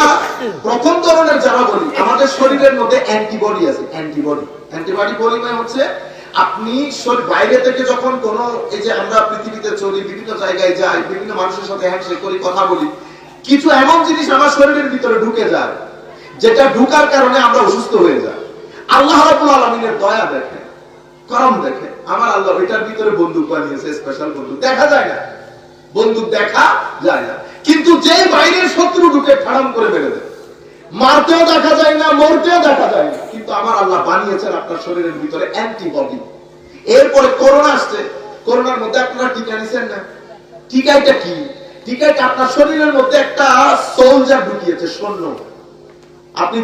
প্রথম ধরনের যারা বলি, আমাদের শরীরের মধ্যে অ্যান্টিবডি আছে। অ্যান্টিবডি বলি মানে হচ্ছে, আপনি বাইরে থেকে যখন কোন, এই যে আমরা পৃথিবীতে চলি, বিভিন্ন জায়গায় যাই, বিভিন্ন মানুষের সাথে হ্যান্ডশেক করি, কথা বলি, কিছু এমন জিনিস আমার শরীরের ভিতরে ঢুকে যায়, যেটা ঢুকার কারণে আমরা অসুস্থ হয়ে যাই। আল্লাহ রাব্বুল আলামিনের দয়া দেখে, করম দেখে, আমার আল্লাহ ওইটার ভিতরে বন্দুক বানিয়েছে, স্পেশাল বন্দুক। দেখা যায় না, বন্দুক দেখা যায় না, কিন্তু যে বাইরের শত্রু ঢুকে ফাড়াম করে মেরে দেয়, মারতেও দেখা যায় না, মরতেও দেখা যায় না, কিন্তু আমার আল্লাহ বানিয়েছেন আপনার শরীরের ভিতরে অ্যান্টিবডি। এরপরে করোনা আসছে, করোনার মধ্যে আপনারা টিকা নিছেন না? টিকাটা কি? টিকাটা আপনার শরীরের মধ্যে একটা সোলজার ঢুকিয়েছে, সৈন্য। আপনি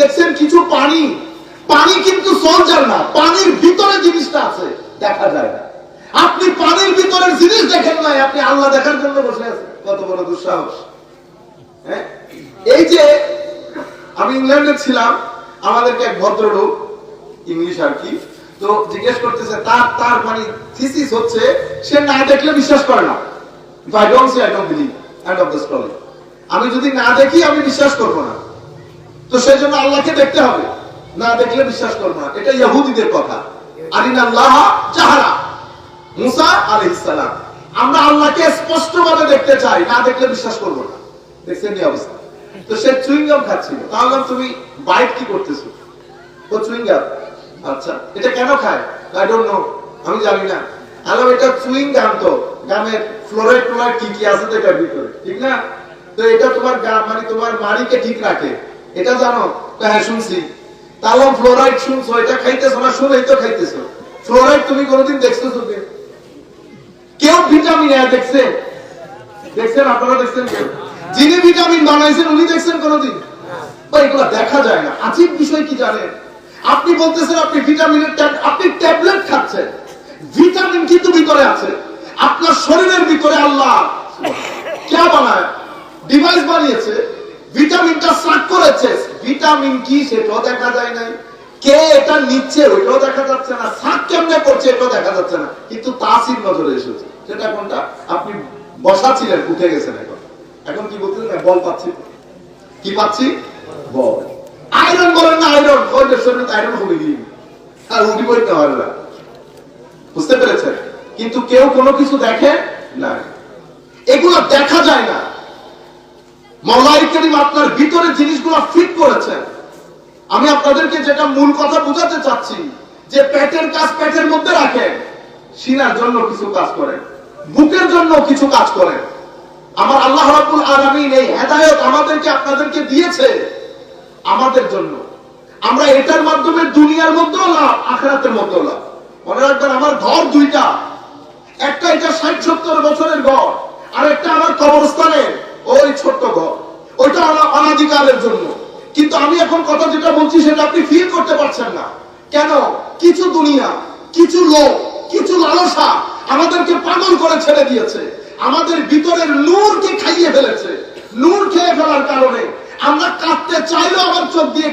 দেখছেন কিছু পানি কিন্তু সলজার না, পানির ভিতরে জিনিসটা আছে, দেখা যায় না। আপনি পানির ভিতরের জিনিস দেখেন নাই, আপনি আল্লাহ দেখার জন্য বসে আছেন। কত বড় দুঃসাহস! এই যে আমি ইংল্যান্ডে ছিলাম, আমাদেরকে এক ভদ্রলোক, ইংলিশ আর কি, তো জিজ্ঞেস করতেছে, তার মানে থিসিস হচ্ছে সে না দেখলে বিশ্বাস করে না। If I don't see, I don't believe. End of the story. আমি যদি না দেখি আমি বিশ্বাস করবো না, তো সেই জন্য আল্লাহকে দেখতে হবে, না দেখলে বিশ্বাস করবো না। এটা ইহুদিদের কথা। আরিনাল্লাহ জাহারা, মুসা আলাইহিস সালাম, আমরা আল্লাহকে স্পষ্টভাবে দেখতে চাই, না দেখলে বিশ্বাস করবো না। দেখছেন এই অবস্থা? তো সে চুইংগাম খাচ্ছিল, তাহলে তুমি বাইট কি করতেছো? ও চুইংগাম, আচ্ছা এটা কেন খায়? আই ডোন্ট নো, আমি জানি না। আলাম এটা চুইংগাম, তো গামের ফ্লোরাইড কি আছে তো এটার ভিতরে, ঠিক না? তো এটা তোমার মানে তোমার মাড়িকে ঠিক রাখে, এটা জানো? হ্যাঁ শুনছি। তাহলে ফ্লোরাইড শুনছো, এটা খাইতেছো না? শুনেই তো খাইতেছো। ফ্লোরাইড তুমি কোনোদিন দেখছো চোখে? কেউ ভিটামিন এ দেখছেন? আপনারা দেখছেন? কেউ যিনি ভিটামিন বানাইছেন উনি দেখছেন কোনোদিন? বা এগুলো দেখা যায় না। আজীব বিষয় কি জানেন? আপনি বলতেছেন আপনি ভিটামিনের আপনি ট্যাবলেট খাচ্ছেন, ভিটামিন কিন্তু ভিতরে আছে। আপনার শরীরের ভিতরে আল্লাহ কে বানায়? ডিভাইস বানিয়েছে, ভিটামিনটা সাক করেছে। ভিটামিন কি সেটাও দেখা যায় না, কে এটা নিচ্ছে ওইটাও দেখা যাচ্ছে না, সাক কেমনে করছে এটাও দেখা যাচ্ছে না, কিন্তু তাসির নজরে এসেছে। সেটা কোনটা? আপনি বসা ছিলেন, উঠে গেছেন, এখন কি বলতেছেন? বল পাচ্ছি। কি পাচ্ছি? বল। আয়রন বলেন না, আয়রন ওই শরীরে আয়রন হবে কি আর উঠি বলতে হয় না, বুঝতে পেরেছেন? কিন্তু কেউ কোনো কিছু দেখে না, এগুলো দেখা যায় না। মাওলাই কারীম আপনার ভিতরে জিনিসগুলো ফিট করেছেন। আমি আপনাদেরকে যেটা মূল কথা বোঝাতে চাচ্ছি, যে পেটের কাজ পেটের মধ্যে রাখেন, সিনার জন্য কিছু কাজ করেন, বুকের জন্য কিছু কাজ করেন। আমার আল্লাহ রাব্বুল আলামিন এই হেদায়েত আমাদেরকে আপনাদেরকে দিয়েছে আমাদের জন্য। আমরা এটার মাধ্যমে দুনিয়ার মধ্যেও লাভ, আখিরাতের মধ্যেও লাভ। মনে রাখবেন, আমার ঘর দুইটা, একটা এটা 60-70 বছরের ঘর, আর একটা আমার কবরস্থানের ওই ছোট্ট ঘর, ওইটা অনাধিকারের জন্য। কিন্তু আমি এখন কথা যেটা বলছি সেটা আপনি ফিল করতে পারছেন না। কেন? কিছু দুনিয়া, কিছু লোক, কিছু লালসা আমাদেরকে পাগল করে ছেড়ে দিয়েছে, আমাদের ভিতরের নূরকে খাইয়ে ফেলেছে। নূর খেয়ে ফেলার কারণে আমরা কাঁদতে চাইলেও আমার চোখ দিয়ে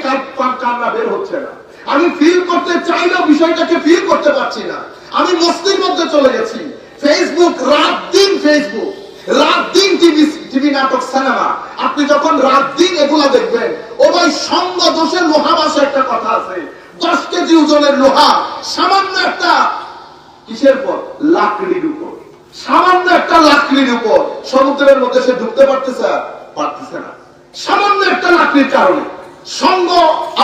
কান্না বের হচ্ছে না, আমি ফিল করতে চাইলেও বিষয়টাকে ফিল করতে পারছি না। আমি মস্তির মধ্যে চলে গেছি। ফেসবুক, রাত দিন ফেসবুক, রাত দিন টিভি নাটক, সিনেমা। আপনি যখন রাত দিন এগুলা দেখবেন, ও ভাই, সঙ্গ দোষে লোহা বাসে একটা কথা আছে। 10 কেজি ওজনের লোহা সামান্য একটা কিসের পর? লাকড়ির উপর, সামান্য একটা লাকড়ির উপর সমুদ্রের মধ্যে সে ঢুকতে পারতেছে না, সামান্য একটা লাকড়ির কারণে। সঙ্গ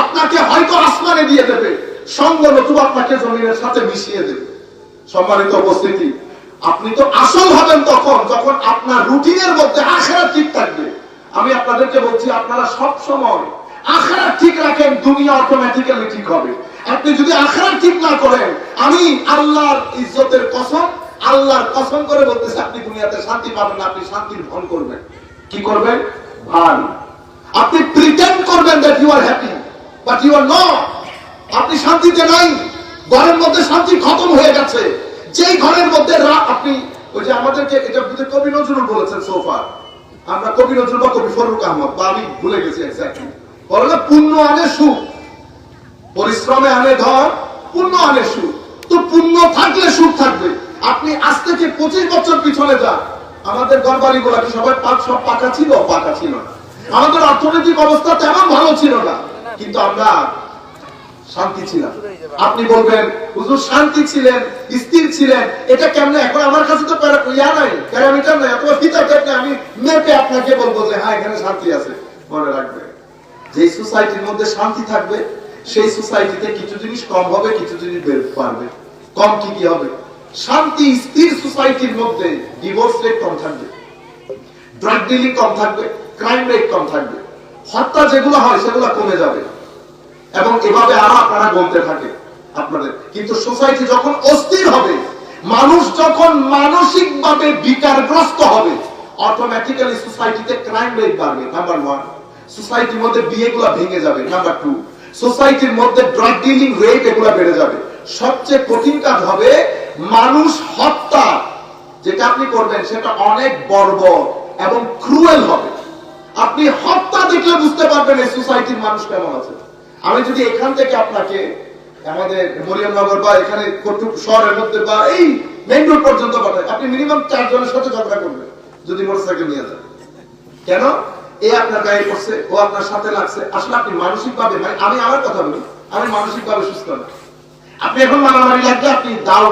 আপনাকে হয়তো আসমানে দিয়ে দেবে, সঙ্গ নতুবা আপনাকে জমিনের সাথে মিশিয়ে দেবে। সম্মানিত উপস্থিতি, আপনি তো আসল হবেন তখন যখন আপনার রুটিনের মধ্যে আখিরাত ঠিক থাকবে। আমি আপনাদেরকে বলছি, আপনারা সব সময় আখিরাত ঠিক রাখেন, দুনিয়া অটোমেটিক্যালি ঠিক হবে। আপনি যদি আখিরাত ঠিক না করেন, আমি আল্লাহর ইজ্জতের কসম, আল্লাহর কসম করে বলতেছি, আপনি দুনিয়াতে শান্তি পাবেন না, আপনি শান্তির ভঙ্গ করবেন। কি করবেন? ভান। আপনি প্রিটেন্ড করবেন that you are happy, but you are not. আপনি শান্তিতে নাই, ঘরের মধ্যে শান্তি খতম হয়ে গেছে। যেই ঘরের মধ্যে আপনি, ওই যে আমাদেরকে এটা কবি নজরুল বলেছেন সোফার, আমরা কবি নজরুল বা কবি ফরুক আহমদ, বা আমি ভুলে গেছি এক্স্যাক্টলি, বলে পুণ্য আনে সুখ, পরিশ্রমে আনে ধন, পুণ্য আনে সুখ। তো পুণ্য থাকলে সুখ থাকবে। আপনি আজ থেকে 25 বছর পিছনে যান, আমাদের ঘর বাড়ি গুলা কি সবাই সব পাকা ছিল? পাকা ছিল না। আমাদের অর্থনৈতিক অবস্থা তেমন ভালো ছিল না, কিন্তু আমরা শান্তি ছিলাম। আপনি বলবেন, হুজুর শান্তি ছিলেন, স্থির ছিলেন, এটা কেমনে? এখন আমার কাছে তো নাই, প্যারামিটার নাই, অথবা ফিতা কেটে আমি মেপে আপনাকে বলবো যে হ্যাঁ এখানে শান্তি আছে। মনে রাখবে, যে সোসাইটির মধ্যে শান্তি থাকবে, সেই সোসাইটিতে কিছু জিনিস কম হবে, কিছু জিনিস বের পারবে। কম কি কি হবে? শান্তি স্থির সোসাইটির মধ্যে ডিভোর্স রেট কম থাকবে, ড্রাগ ডিলিং কম থাকবে, ক্রাইম রেট কম থাকবে, হত্যা যেগুলো হয় সেগুলো কমে যাবে, এবং এভাবে আরো আপনারা বলতে থাকে আপনাদের। কিন্তু সোসাইটি যখন অস্থির হবে, মানুষ যখন মানসিকভাবে বিকারগ্রস্ত হবে, অটোমেটিক্যালি সোসাইটিতে ক্রাইম রেট বাড়বে। নাম্বার 1। সোসাইটির মধ্যে বিয়েগুলো ভেঙে যাবে। নাম্বার 2, সোসাইটির মধ্যে ড্রাগ ডিলিং, রেপ এগুলো বেড়ে যাবে। সবচেয়ে কঠিন কাজ হবে মানুষ হত্যা, যেটা আপনি করবেন সেটা অনেক বর্বর এবং ক্রুয়েল হবে। আপনি হত্যা দেখলে বুঝতে পারবেন এই সোসাইটির মানুষ কেমন আছে। আমি যদি এখান থেকে আপনাকে আমাদের মরিয়মনগর বা এখানে কটুক শহরের মধ্যে বা এই মেইন রোড পর্যন্ত পাঠাই, আপনি মিনিমাম 4 জনের সাথে ঝগড়া করবেন যদি মোটরসাইকেল নিয়ে যান। কেন? এ আপনার গায়ে পড়ছে, ও আপনার সাথে লাগছে। আসলে আপনি মানসিক ভাবে, আমি আমার কথা বলি, আমি মানসিক ভাবে সুস্থ না। আপনি এখন মারামারি লাগলে আপনি দাও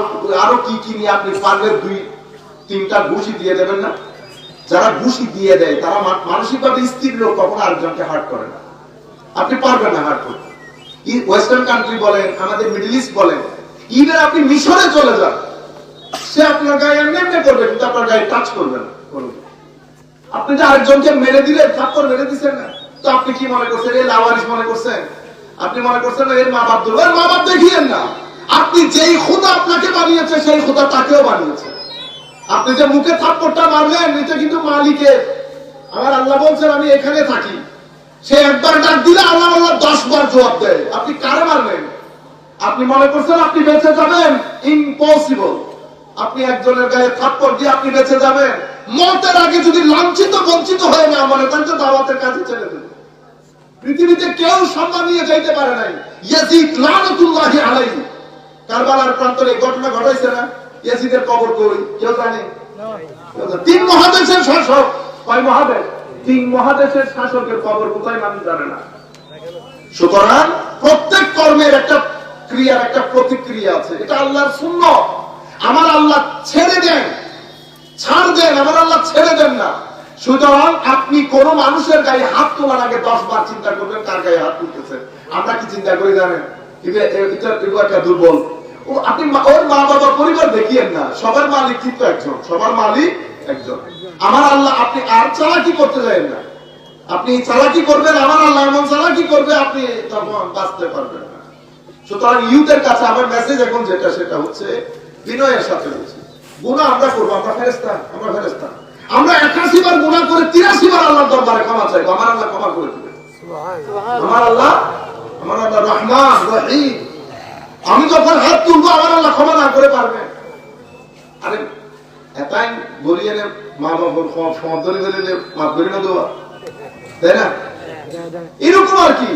আরো কি কি নিয়ে আপনি পারলে 2-3টা ঘুষি দিয়ে দেবেন না? যারা ঘুষি দিয়ে দেয় তারা মানসিক ভাবে স্থির লোক, কখনো আরেকজনকে হার্ট করে না। আপনি পারবেন না হার্ট করতে। ওয়েস্টার্ন কান্ট্রি বলেন, আমাদের মিডল ইস্ট বলেন, ইভেন আপনি মিশরে চলে যান, সে আপনার গায়ে এমনি এমনি করবে কিন্তু আপনার গায়ে টাচ করবে না। আপনি যে আরেকজনকে মেরে দিলেন, থাপ্পড় মেরে দিচ্ছেন না, তো আপনি কি মনে করছেন? এর লাওয়ারিস মনে করছেন? আপনি মনে করছেন এর মা বাপ দুর্বল? মা বাপ দেখিয়েন না। আপনি যেই খোদা আপনাকে বানিয়েছে সেই খোদা তাকেও বানিয়েছে। আপনি যে মুখে থাপ্পড়টা মারলেন এটা কিন্তু মালিকের। আমার আল্লাহ বলছেন আমি এখানে থাকি, সে একবার ডাক দিলে আল্লাহ 10 বার জবাব দেয়। আপনি কারে মারলেন? আপনি মনে করছেন আপনি বেঁচে যাবেন? ইম্পসিবল। আপনি একজনের গায়ে থাপ্পড় দিয়ে আপনি বেঁচে যাবেন? মতের আগে যদি লাঞ্ছিত বঞ্চিত হয়ে না মনে তাহলে তো দাওয়াতের কাজে ছেড়ে দেবে। পৃথিবীতে কেউ সম্মান নিয়ে যাইতে পারে নাই। ইয়াজিদ লানাতুল্লাহি আলাইহি কারবালার প্রান্তরে ঘটনা ঘটাইছে না? ইয়াজিদের কবর কই কেউ জানে? 3 মহাদেশের শাসক, কয় মহাদেশ? 3 মহাদেশের শাসকের কবর কোথায় মানুষ জানে না। সুতরাং প্রত্যেক কর্মের একটা ক্রিয়ার একটা প্রতিক্রিয়া আছে, এটা আল্লাহর সুন্নাত। আমার আল্লাহ ছেড়ে দেন, ছাড় দেন, আমার আল্লাহ ছেড়ে দেন না। সুতরাং আপনি কোন মানুষের গায়ে হাত তোলার আগে 10 বার চিন্তা করবেন কার গায়ে হাত তুলতেছে। আমরা কি চিন্তা করি জানেন? এটা দুর্বল। ও আপনি ওর মা বাবা পরিবার দেখিয়েন না, সবার মালিক কিন্তু একজন, সবার মালিক একজন। আমার আল্লাহ, আপনি আর চালাকি করতে যাবেন না। আপনি চালাকি করবেন, আমার আল্লাহ এমন চালাকি করবে আপনি তখন বাঁচতে পারবেন না। সুতরাং ইউথের কাছে আমার মেসেজ এখন যেটা সেটা হচ্ছে বিনয়ের সাথে বলছি, গুনাহ আমরা করবো, আমরা ফেরেশতা, আমরা ফেরেশতা। আমরা 81 বার গুনাহ করে 83 বার আল্লাহর দরবারে ক্ষমা চাইবো, আমার আল্লাহ ক্ষমা করে দিবেন। আমার আল্লাহ রহমান রহিম। আমি যখন হাত তুলবো আমার আল্লাহ ক্ষমা না করে পারবে? আরে এটাই গড়িয়ে নে মা বাবার ক্ষমা ধরে গেলে মাফ করি না দেওয়া, তাই না? এরকম আর কি।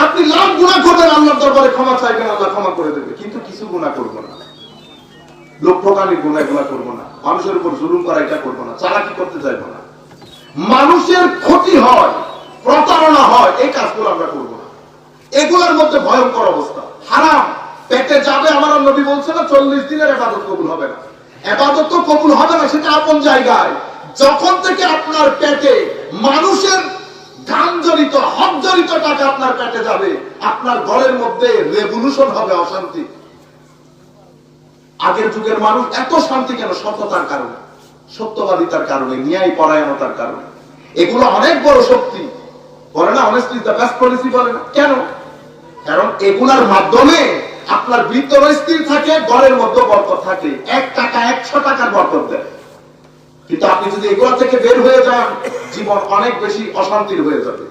আপনি লাখ গুনাহ করবেন, আল্লাহর দরবারে ক্ষমা চাইবেন, আল্লাহ ক্ষমা করে দেবে। কিন্তু কিছু গুনাহ করবো না, লোক ঠকানি গুনাহ এগুলা করবো না, মানুষের উপর জুলুম করা এটা করবো না, চালাকি করতে চাইবো না, মানুষের ক্ষতি হয়, প্রতারণা হয়, এই কাজগুলো আমরা করবো না। এগুলোর মধ্যে ভয়ঙ্কর অবস্থা। হারাম পেটে যাবে, আমার নবী বলছে না 40 দিনের ইবাদত কবুল হবে না। ইবাদত তো কবুল হবে না, সেটা আপন জায়গায়। যখন থেকে আপনার পেটে মানুষের গান জড়িত, হক জড়িত টাকা আপনার পেটে যাবে, আপনার ঘরের মধ্যে রেভলিউশন হবে, অশান্তি। আগের যুগের মানুষ এত শান্তি কেন? সততার কারণে, সত্যবাদিতার কারণে, ন্যায় পরায়ণতার কারণে। এগুলো অনেক বড় শক্তি। বলে না honesty is the best policy, বলে না কেন? কারণ এগুলার মাধ্যমে আপনার ভিতরে স্থির থাকে, ঘরের মধ্যে বরকত থাকে। 1 টাকা 100 টাকার বরকত দেয়। কিন্তু আপনি যদি এগুলা থেকে বের হয়ে যান, জীবন অনেক বেশি অশান্তির হয়ে যাবে।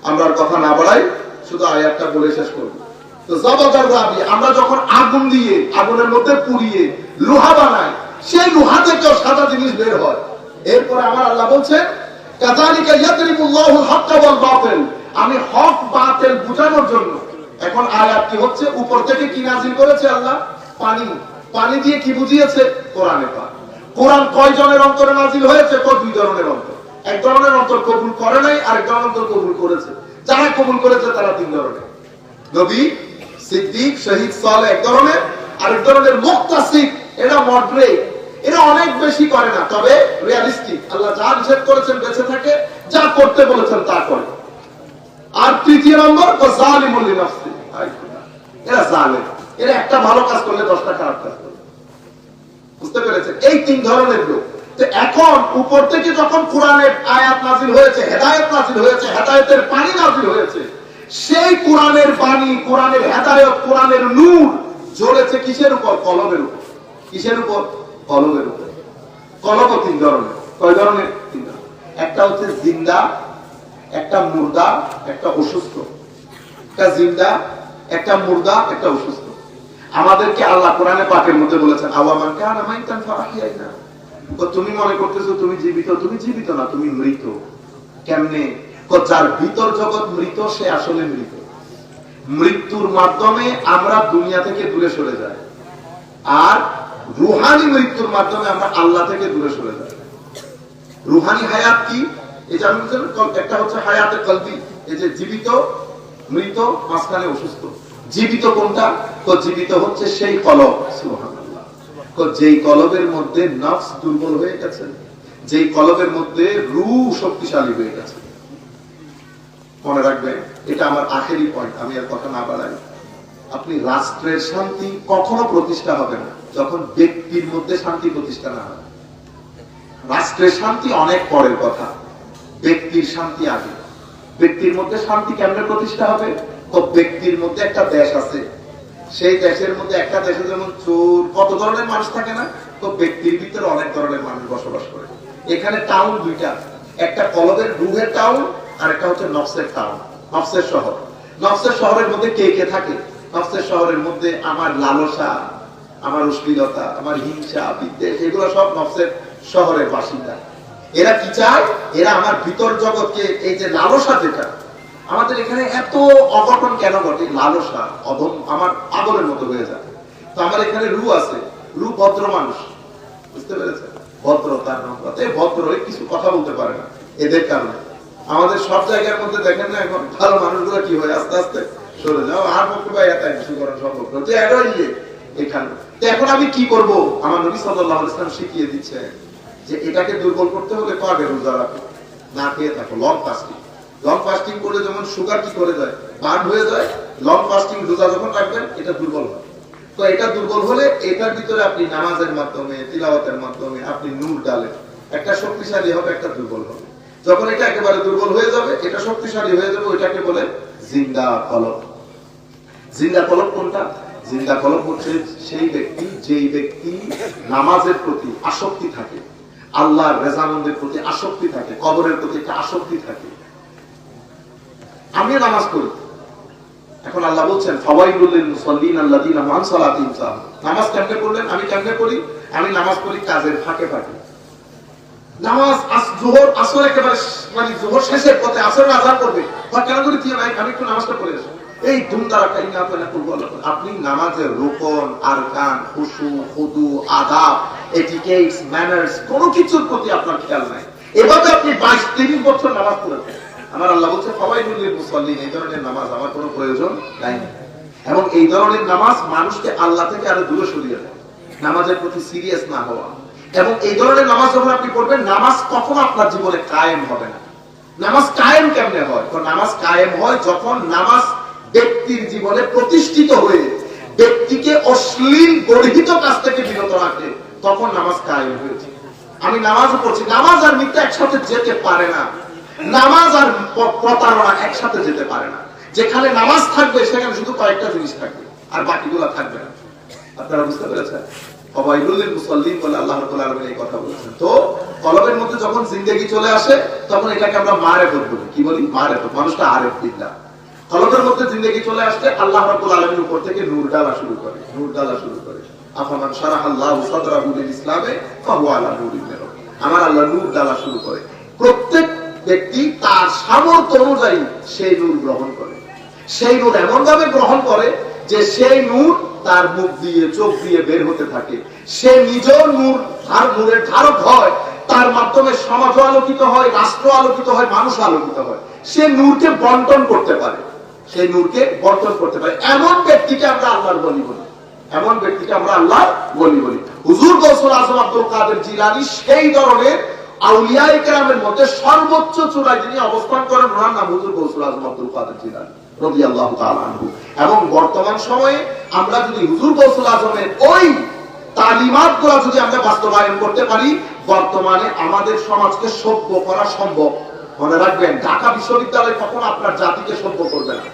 আমরা আর কথা না বাড়াই, শুধু আয়াতটা বলে শেষ করব। তো জবাদার রাবি, আমরা যখন আগুন দিয়ে, আগুনের মধ্যে পুড়িয়ে লোহা বানাই, সেই লোহা থেকেও সাদা জিনিস বের হয়। এরপরে আমার আল্লাহ বলছেন কাযালিকা ইয়াদরিবুল্লাহুল হাক্কা ওয়াল বাতিল, আমি হক বাতিল বুঝানোর জন্য। এখন আয়াত কি হচ্ছে? উপর থেকে কি নাযিল করেছে আল্লাহ? পানি। পানি দিয়ে কি বুঝিয়েছে? কোরআনে পাক। কোরআন কয় জনের অন্তরে নাযিল হয়েছে? 2 ধরনের অন্তর। এক ধরনের অন্তর কবুল করে নাই, আরেক ধরনের অন্তর কবুল করেছে। যারা কবুল করেছে তারা 3 ধরনের, নবী, সিদ্দিক, শহীদ, সালেহ এক ধরনের। আরেক ধরনের মুক্তাসিব, এরা মডারেট, এরা অনেক বেশি করে না, তবে রিয়ালিস্টিক। আল্লাহ যা নিষেধ করেছেন বেঁচে থাকে, যা করতে বলেছেন তা করে। আর 3 নম্বর জালিমুল লিনাফসি, এরা জালেম, এরা একটা ভালো কাজ করলে 10টা খারাপ কাজ করে। বুঝতে পেরেছেন? এই 3 ধরনের লোক। তো এখন উপর থেকে যখন কোরআনের আয়াত নাযিল হয়েছে, হেদায়েত নাযিল হয়েছে, হেদায়েতের পানি নাযিল হয়েছে, সেই কোরআনের বাণী, কোরআনের হেদায়েত, কোরআনের নূর ঝরেছে কিসের উপর? কলমের উপর। কিসের উপর? কলমের উপর। কলম 3 ধরনের। কয় ধরনের? 3 ধরনের। একটা হচ্ছে জিন্দা, একটা মুর্দা, একটা অসুস্থ, একটা জিন্দা, একটা মুর্দা, একটা অসুস্থ। আমাদেরকে আল্লাহ কোরআনে পাকের মধ্যে বলেছেন আওয়ামান কানা মাইতান ফাহিয়াইনা, তুমি মনে করতেছো তুমি জীবিত, তুমি জীবিত না, তুমি মৃত। কেমনে? যার ভিতর জগৎ মৃত সে আসলে মৃত। মৃত্যুর মাধ্যমে আমরা দুনিয়া থেকে দূরে সরে যাই, আর রুহানি মৃত্যুর মাধ্যমে আমরা আল্লাহ থেকে দূরে সরে যাই। রুহানি হায়াত কি? এই যে আমি একটা হচ্ছে হায়াতে কলবি, এই যে জীবিত, মৃত, মাঝখানে অসুস্থ। জীবিত কোনটা? জীবিত হচ্ছে সেই কলব, সুবহানাল্লাহ, যেই কলবের মধ্যে নফস দুর্বল হয়ে গেছে, যেই কলবের মধ্যে রূহ শক্তিশালী হয়ে গেছে। মনে রাখবেন, এটা আমার আখেরি পয়েন্ট, আমি আর কথা না বাড়াই। আপনি রাষ্ট্রের শান্তি কখনো প্রতিষ্ঠা হবে না যখন ব্যক্তির মধ্যে শান্তি প্রতিষ্ঠা না হয়। রাষ্ট্রের শান্তি অনেক পরের কথা, ব্যক্তির শান্তি আগে। ব্যক্তির মধ্যে শান্তি কেমনে প্রতিষ্ঠা হবে? তো ব্যক্তির মধ্যে একটা দেশ আছে, সেই দেশের মধ্যে একটা দেশে যেমন চোর, কত ধরনের মানুষ থাকে না, তো ব্যক্তির ভিতরে অনেক ধরনের মানুষ বসবাস করে। এখানে টাউন দুইটা, একটা কলবের রুহের টাউন, আর একটা হচ্ছে নফসের টাউন, নফসের শহর। নফসের শহরের মধ্যে কে কে থাকে? নফসের শহরের মধ্যে আমার লালসা, আমার অশ্লীলতা, আমার হিংসা, বিদ্বেষ, এগুলো সব নফসের শহরের বাসিন্দা। এরা কি চায়? এরা আমার ভিতর জগৎকে, এই যে লালসা, যেটা আমাদের এখানে এত অঘটন কেন ঘটে? লালসা আমার আদরের মতো হয়ে যায়। তো আমার এখানে রু আছে, রু ভদ্র মানুষ, বুঝতে পেরেছেন? ভদ্র, তার নম্রতা, ভদ্র কিছু কথা বলতে পারে না, এদের কারণে আমাদের সব জায়গার মধ্যে দেখেন না এখন ভালো মানুষগুলো কি হয়, আস্তে আস্তে সরে যাও, আর পক্ষে ভাই এত কিছু করার সম্ভব নয়, এখানে। তো এখন আমি কি করব? আমার নবী সাল্লাল্লাহু আলাইহি ওয়াসাল্লাম শিখিয়ে দিচ্ছে যে এটাকে দুর্বল করতে হলে তো আগে রোজা রাখো, না খেয়ে থাকো, লং ফাস্টিং। লং ফাস্টিং করলে যেমন সুগার কি করে যায়, বার্ন হয়ে যায়, লং ফাস্টিং রোজা যখন রাখবেন এটা দুর্বল হয়। তো এটা দুর্বল হলে এটার ভিতরে আপনি নামাজের মাধ্যমে, তিলাওয়াতের মাধ্যমে আপনি নূর ডালেন, একটা শক্তিশালী হবে, একটা দুর্বল হবে। যখন এটা একেবারে দুর্বল হয়ে যাবে, এটা শক্তিশালী হয়ে যাবে, ওইটাকে বলে জিন্দা কলব। জিন্দা কলব কোনটা? জিন্দা কলব হচ্ছে সেই ব্যক্তি, যেই ব্যক্তি নামাজের প্রতি আসক্তি থাকে, আল্লাহর রেজামন্দের প্রতি আসক্তি থাকে, কবরের প্রতি একটা আসক্তি থাকে। আমিও নামাজ পড়ি, এখন আল্লাহ বলছেন ফাওয়াইলুল লিল মুসাল্লিন আল্লাযীনা হুম আন সালাতিহিম সাহুন। নামাজ কেমনে পড়লেন? আমি কেমনে পড়ি? আমি নামাজ পড়ি কাজের ফাঁকে ফাঁকে। নামাজ যোহর আসর একেবারে মানে যোহর শেষের পথে আসর আযান করবে, কেন করি কি ভাই আমি একটু নামাজটা পড়ে আসি, এই ধুমধারা কাইনা আপনি করব। আপনি নামাজের রুকন, আরকান, খুশু, খুদু, আদাব, এটিকেটস, ম্যানার্স কোনো কিছুর প্রতি আপনার খেয়াল নাই। এভাবে আপনি 22-23 বছর নামাজ পড়েছেন। আমার আল্লাহ বলছে ফাওয়াইলুল লিল মুসাল্লিন, এই ধরনের নামাজ আমার কোনো প্রয়োজন নাই। এবং এই ধরনের নামাজ মানুষকে আল্লাহ থেকে আরো দূরে সরিয়ে দেয়, নামাজের প্রতি সিরিয়াস না হওয়া। এবং এই ধরনের নামাজ যখন আপনি পড়বেন, নামাজ কখনো আপনার জীবনে কায়েম হবে না। নামাজ কায়েম কেমনে হয়? তো নামাজ কায়েম হয় যখন নামাজ ব্যক্তির জীবনে প্রতিষ্ঠিত হয়ে ব্যক্তিকে অশ্লীল গর্হিত কাজ থেকে বিরত রাখে, তখন নামাজ কায়েম হয়েছে। আমি নামাজও পড়ছি, নামাজ আর মিথ্যা একসাথে যেতে পারে না, নামাজ আর প্রতারণা একসাথে যেতে পারে না। যেখানে নামাজ থাকবে সেখানে শুধু কয়েকটা জিনিস থাকবে, আর বাকিগুলো থাকবে না। আপনারা বুঝতে পেরেছেন? ফাওয়াইলুল লিল মুসাল্লিন বলে আল্লাহ রাব্বুল আলামিন এই কথা বলেছেন। তো কলবের মধ্যে যখন জিন্দেগি চলে আসে, তখন এটাকে আমরা মারেফত বলি। কি বলি? মারেফত। মানুষটা আরেফ বিল্লাহ। কলবের মধ্যে জিন্দেগি চলে আসলে আল্লাহ রাব্বুল আলামিন উপর থেকে নূর ডালা শুরু করে, নূর ডালা শুরু করে। আফামান শারাহাল্লাহু সাদরাহু লিল ইসলামে ফাহুয়া আলা নূরিন মির রাব্বিহি। আমার আল্লাহ নূর ডালা শুরু করে। প্রত্যেক ব্যক্তি তার সামর্থ্য অনুযায়ী সেই নূর গ্রহণ করে। সেই নূর এমন ভাবে গ্রহণ করে যে সেই নূর তার মুখ দিয়ে, চোখ দিয়ে বের হতে থাকে। সে নিজেও নূর, তার নূরের ধারক হয়, তার মাধ্যমে সমাজ আলোকিত হয়, রাষ্ট্র আলোকিত হয়, মানুষ আলোকিত হয়। সে নূরকে বন্টন করতে পারে, সেই নূরকে বন্টন করতে পারে। এমন ব্যক্তিকে আমরা আল্লাহর ওলি বলি, এমন ব্যক্তিকে আমরা আল্লাহর ওলি বলি। হুজুর গৌসুল আজম আব্দুল কাদের জিলানী সেই ধরনের আউলিয়ায়ে কেরামের মধ্যে সর্বোচ্চ চূড়ায় যিনি অবস্থান করেন, ওনার নাম হুজুর গৌসুল আজম আব্দুল কাদের জিলানী রাদিয়াল্লাহু তাআলা আনহু। এবং বর্তমান সময়ে আমরা যদি হুজুর গৌসুল আজমের ওই তালিমাতগুলো যদি আমরা বাস্তবায়ন করতে পারি, বর্তমানে আমাদের সমাজকে সভ্য করা সম্ভব। মনে রাখবেন, ঢাকা বিশ্ববিদ্যালয় কখনো আপনার জাতিকে সভ্য করবে না।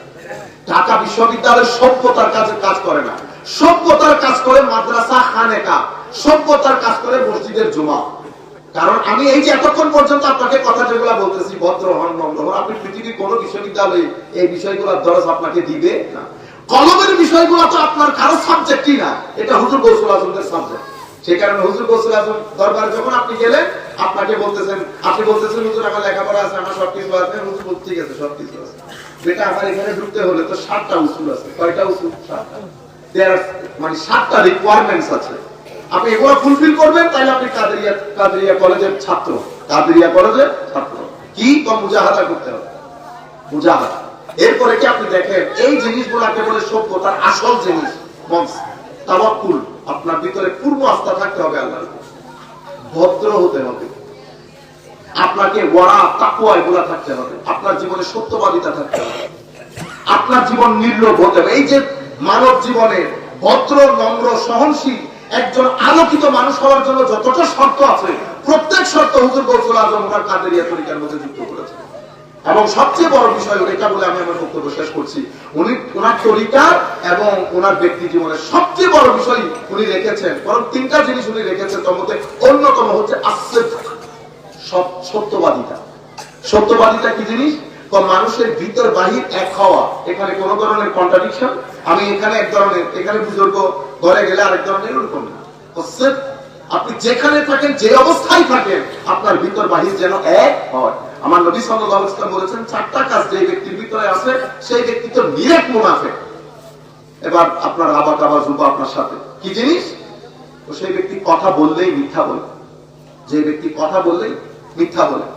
ঢাকা বিশ্ববিদ্যালয় সভ্যতার কাজ করে না। সভ্যতার কাজ করে মাদ্রাসা, খানেকা। সভ্যতার কাজ করে মসজিদের জুমা। কারণ আমি এই যে এতক্ষণ পর্যন্ত আপনাকে কথা যেগুলো বলতেছি, ভদ্র হন, নম্র হন, আপনি পৃথিবীর কোন বিশ্ববিদ্যালয়ে এই বিষয়গুলোর দরজ আপনাকে দিবে না। কলমের বিষয়গুলো তো আপনার কারো সাবজেক্টই না, এটা হুজুর গৌসুল আজমের সাবজেক্ট। সেই কারণে হুজুর গৌসুল আজম দরবারে যখন আপনি গেলেন, আপনাকে বলতেছেন, আপনি বলতেছেন হুজুর আমার লেখাপড়া আছে, আমার সবকিছু আছে। হুজুর বলতে ঠিক আছে, সবকিছু আছে, বেটা আমার এখানে ঢুকতে হলে তো 7টা উসুল আছে। কয়টা উসুল? 7টা। মানে 7টা রিকোয়ারমেন্টস আছে। আপনি এগুলো ফুলফিল করবেন, তাহলে আপনি কাদেরিয়া কলেজের ছাত্র। কাদেরিয়া কলেজের ছাত্র কি মুজাহাদা করতে হবে, মুজাহাদা। এরপরে কি আপনি দেখেন এই জিনিসগুলোকে বলে সভ্যতার আসল জিনিস তাওয়াক্কুল। আপনার ভিতরে পূর্ণ আস্থা থাকতে হবে আল্লাহর উপর, ভদ্র হতে হবে আপনাকে, ওয়ারা তাকওয়া এগুলা থাকতে হবে, আপনার জীবনে সত্যবাদিতা থাকতে হবে, আপনার জীবন নির্লোভ হতে হবে। এই যে মানব জীবনে ভদ্র, নম্র, সহনশীল একজন আলোকিত মানুষ হওয়ার জন্য যতটা শর্ত আছে, প্রত্যেক শর্ত হুজুর গৌসুল আজম ওনার কাদেরিয়া তরিকার মধ্যে যুক্ত করেছেন। এবং সবচেয়ে বড় বিষয় এটা বলে আমি আমার বক্তব্য শেষ করছি, উনি ওনার তরিকা এবং ওনার ব্যক্তি জীবনের সবচেয়ে বড় বিষয় উনি রেখেছেন, বরং 3টা জিনিস উনি রেখেছেন। তার মধ্যে অন্যতম হচ্ছে সত্যবাদিতা। সত্যবাদিতা কি জিনিস? মানুষের ভিতর বাহির এক হওয়া, এখানে কোন ধরনের কন্ট্রাডিকশন। আমি এখানে এক ধরনের, এখানে বুজুর্গ ঘরে গেলে আরেক ধরনের, এরকম না। আপনি যেখানে থাকেন, যে অবস্থায় থাকেন, আপনার ভিতর বাহির যেন এক হয়। আমার নবী সাল্লাল্লাহু আলাইহি ওয়াসাল্লাম বলেছেন 4টা কাজ যে ব্যক্তির ভিতরে আছে, সেই ব্যক্তি তো নিরেট মুনাফিক। এবার আপনার আবা কাবা জুবা আপনার সাথে কি জিনিস? তো সেই ব্যক্তি কথা বললেই মিথ্যা বলে, যে ব্যক্তি কথা বললেই মিথ্যা বলে,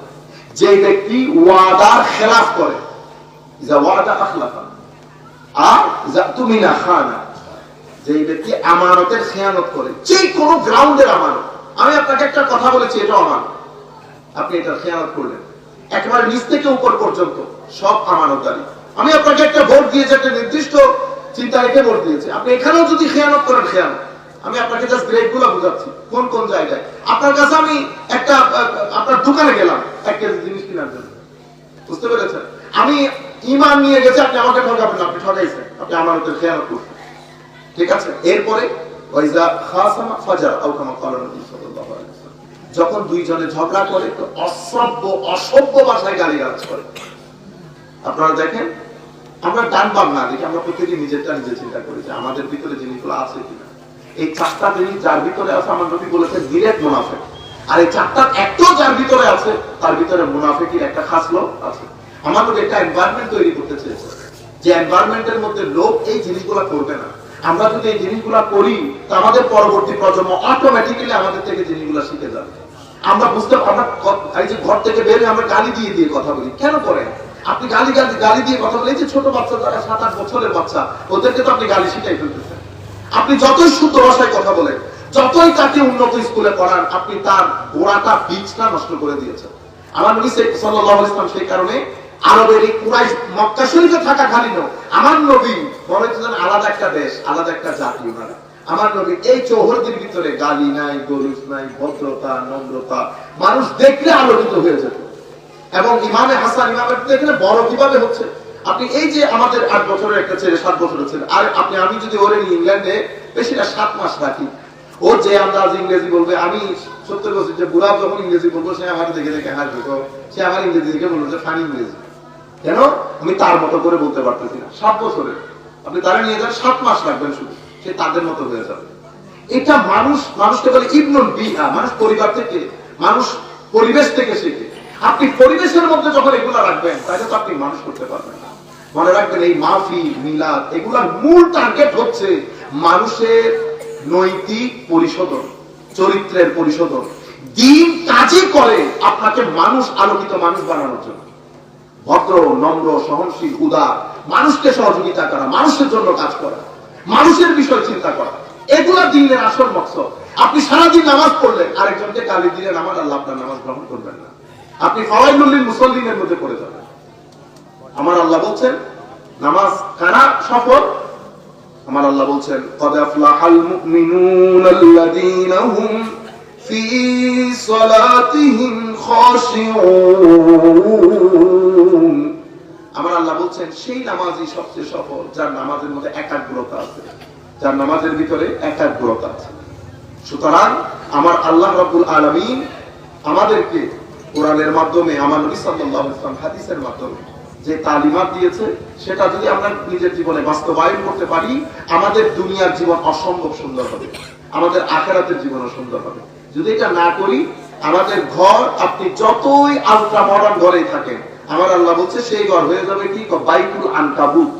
যে ব্যক্তি ওয়াদার খেলাফ করে, যা ওয়াদা আখলাফা, আর যা তুমিনা খানা, যে ব্যক্তি আমানতের খেয়ানত করে, যে কোনো গ্রাউন্ডের আমানত। আমি আপনাকে একটা কথা বলেছি, এটা আমানত, আপনি এটা খেয়ানত করলেন, একেবারে নিচ থেকে উপর পর্যন্ত সব আমানতদারি। আমি আপনাকে একটা ভোট দিয়েছি, একটা নির্দিষ্ট চিন্তা রেখে ভোট দিয়েছি, আপনি এখানেও যদি খেয়ানত করেন, খেয়ানত। আমি আপনাকে জাস্ট গ্রেড গুলো বুঝাচ্ছি, কোন কোন জায়গায়। আপনার কাছে আমি একটা, আপনার দোকানে গেলাম 1 কেজি জিনিস কেনার জন্য, বুঝতে পেরেছেন? আমি ঈমান নিয়ে গেছি, আপনি আমাকে ঠকাবেন না, আপনি ঠকাইছেন, আপনি আমানতের খেয়ানত করছেন, ঠিক আছে? এরপরে ওয়াইজা খাসামা ফাজার আও কামা ক্বালা নবী সাল্লাল্লাহু আলাইহি ওয়াসাল্লাম, যখন দুইজনে ঝগড়া করে তো অসভ্য ভাষায় গালিগালাজ করে। আপনারা দেখেন, আমরা ডান বাম না দেখি, আমরা প্রত্যেকে নিজেরটা নিজে চিন্তা করি যে আমাদের ভিতরে জিনিসগুলো আছে কিনা। এই 4টা জিনিস যার ভিতরে আছে, আমার নবী বলেছেন নিরেট মুনাফিক। আর এই 4টার একটাও যার ভিতরে আছে, তার ভিতরে মুনাফিকের একটা খাসলত আছে। আমার নবী একটা এনভায়রনমেন্ট তৈরি করতে চেয়েছে, যে এনভায়রনমেন্টের মধ্যে লোক এই জিনিসগুলো করবে না। আমরা যদি এই জিনিসগুলো করি, তো আমাদের পরবর্তী প্রজন্ম অটোমেটিক্যালি আমাদের থেকে জিনিসগুলো শিখে যাবে। আমরা বুঝতে, আমরা এই যে ঘর থেকে বের হয়ে আমরা গালি দিয়ে কথা বলি, কেন করেন আপনি? গালি দিয়ে কথা বলে, এই যে ছোট বাচ্চা, যারা 7-8 বছরের বাচ্চা, ওদেরকে তো আপনি গালি শিখাই ফেলতেছেন। আপনি যতই শুদ্ধ ভাষায় কথা বলেন, যতই তাকে উন্নত স্কুলে পড়ান, আপনি তার গোড়াটা, বীজটা নষ্ট করে দিয়েছেন। আমার নবী সাল্লাল্লাহু আলাইহি ওয়াসাল্লাম সেই কারণে আরবের এই কুরাইশ, মক্কা শরীফে থাকা খালি নয়, আমার নবী মনে ছিলেন আলাদা একটা দেশ, আলাদা একটা জাতি। ওনারা, আমার নবী এই চৌহদ্দির ভিতরে গালি নাই, গলুজ নাই, ভদ্রতা, নম্রতা, মানুষ দেখলে আলোকিত হয়ে যেত। এবং ইমামে হাসান, ইমামের এখানে বড় কিভাবে হচ্ছে, আপনি এই যে আমাদের 8 বছরের একটা ছেলে, 7 বছরের ছেলে, আর আপনি, আমি যদি ওরে ইংল্যান্ডে বেশি না 7 মাস রাখি, ও যে আমরা আজ ইংরেজি বলবে, আমি 70 বছর যে বুড়া যখন ইংরেজি বলবো, সে আমার দেখে হাসবে, সে আমার ইংরেজি দেখে বলবো যে ফানি ইংরেজি। কেন? আমি তার মতো করে বলতে পারতেছি না। 7 বছরের আপনি তারা নিয়ে যান, 7 মাস রাখবেন শুধু, সে তাদের মতো হয়ে যাবে। এটা মানুষকে বলে ইবনুল বিহা, মানুষ পরিবার থেকে, মানুষ পরিবেশ থেকে শেখে। আপনি পরিবেশের মধ্যে যখন এগুলা রাখবেন, তাহলে তো আপনি মানুষ করতে পারবেন না। মনে রাখবেন, এই মাহফিল, মিলাদ, এগুলার মূল টার্গেট হচ্ছে মানুষের নৈতিক পরিশোধন, চরিত্রের পরিশোধন। দিন কাজই করে আপনাকে মানুষ, আলোকিত মানুষ বানানোর জন্য। ভদ্র, নম্র, সহনশীল, উদার, মানুষকে সহযোগিতা করা, মানুষের জন্য কাজ করা, মানুষের বিষয় চিন্তা করা, এগুলা দিনের আসল মকসদ। আপনি সারাদিন নামাজ পড়লেন, আরেকজনকে গালি দিলেন, আমার আল্লাহ আপনার নামাজ গ্রহণ করবেন না। আপনি ফাওয়াইলুল লিল মুসাল্লিনের মধ্যে পড়ে যাবেন। আমার আল্লাহ বলছেন নামাজ কারা সফল? আমার আল্লাহ বলছেন ক্বাদ আফলাহাল মুমিনুনাল্লাযীনা হুম ফি সালাতিহিম খাশিউন। আমার আল্লাহ বলছেন সেই নামাজই সবচেয়ে সফল, যার নামাজের মধ্যে একাগ্রতা আছে, যার নামাজের ভিতরে একাগ্রতা আছে। সুতরাং আমার আল্লাহ রাব্বুল আলামিন আমাদেরকে কোরআনের মাধ্যমে, আমার নবী সাল্লাল্লাহু আলাইহি ওয়াসাল্লাম হাদিসের মাধ্যমে যে তালিমাত দিয়েছে, সেটা যদি আমরা নিজের জীবনে বাস্তবায়ন করতে পারি, আমাদের দুনিয়ার জীবন অসম্ভব সুন্দর হবে, আমাদের আখিরাতের জীবনও সুন্দর হবে। যদি এটা না করি, আমাদের ঘর, আপনি যতই আলট্রা মডার্ন ঘরেই থাকেন, আমার আল্লাহ বলছে সেই ঘর হয়ে যাবে কি বাইতুল আনকাবুত,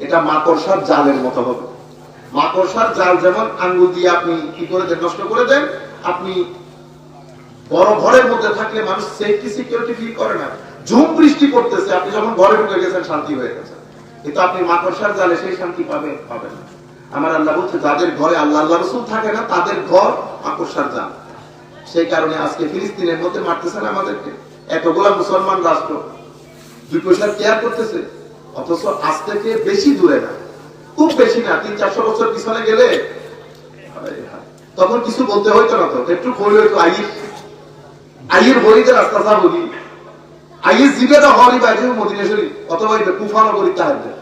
এটা মাকড়সার জালের মতো হবে। মাকড়সার জাল যেমন আঙ্গুল দিয়ে আপনি কি করে দেন, নষ্ট করে দেন, আপনি বড় ঘরের মধ্যে থাকলে মানুষ সেফটি সিকিউরিটি ফিল করে না। ঝুম বৃষ্টি পড়তেছে, আপনি যখন ঘরে ঢুকে গেছেন শান্তি হয়ে গেছে, কিন্তু আপনি মাকড়সার জালে সেই শান্তি পাবেন না। আমার আল্লাহ বলছে যাদের ঘরে আল্লাহ রাসূল থাকে না, তাদের ঘর মাকড়সার জাল। সেই কারণে আজকে ফিলিস্তিনের মধ্যে মারতেছেন আমাদেরকে, এতগুলা মুসলমান রাষ্ট্র 2 পয়সার কেয়ার করতেছে, অথচ আজ থেকে বেশি দূরে না, খুব বেশি না, 300-400 বছর পিছনে গেলে তখন কিছু বলতে হইতো না, তো একটু খোল হইতো, আইয়ের বলিতে রাস্তা যা বলি, আইয়ের জিবেটা হরি বাইরে মদিনা শরীফ অথবা কুফা নগরী তাহাজ্জুদ,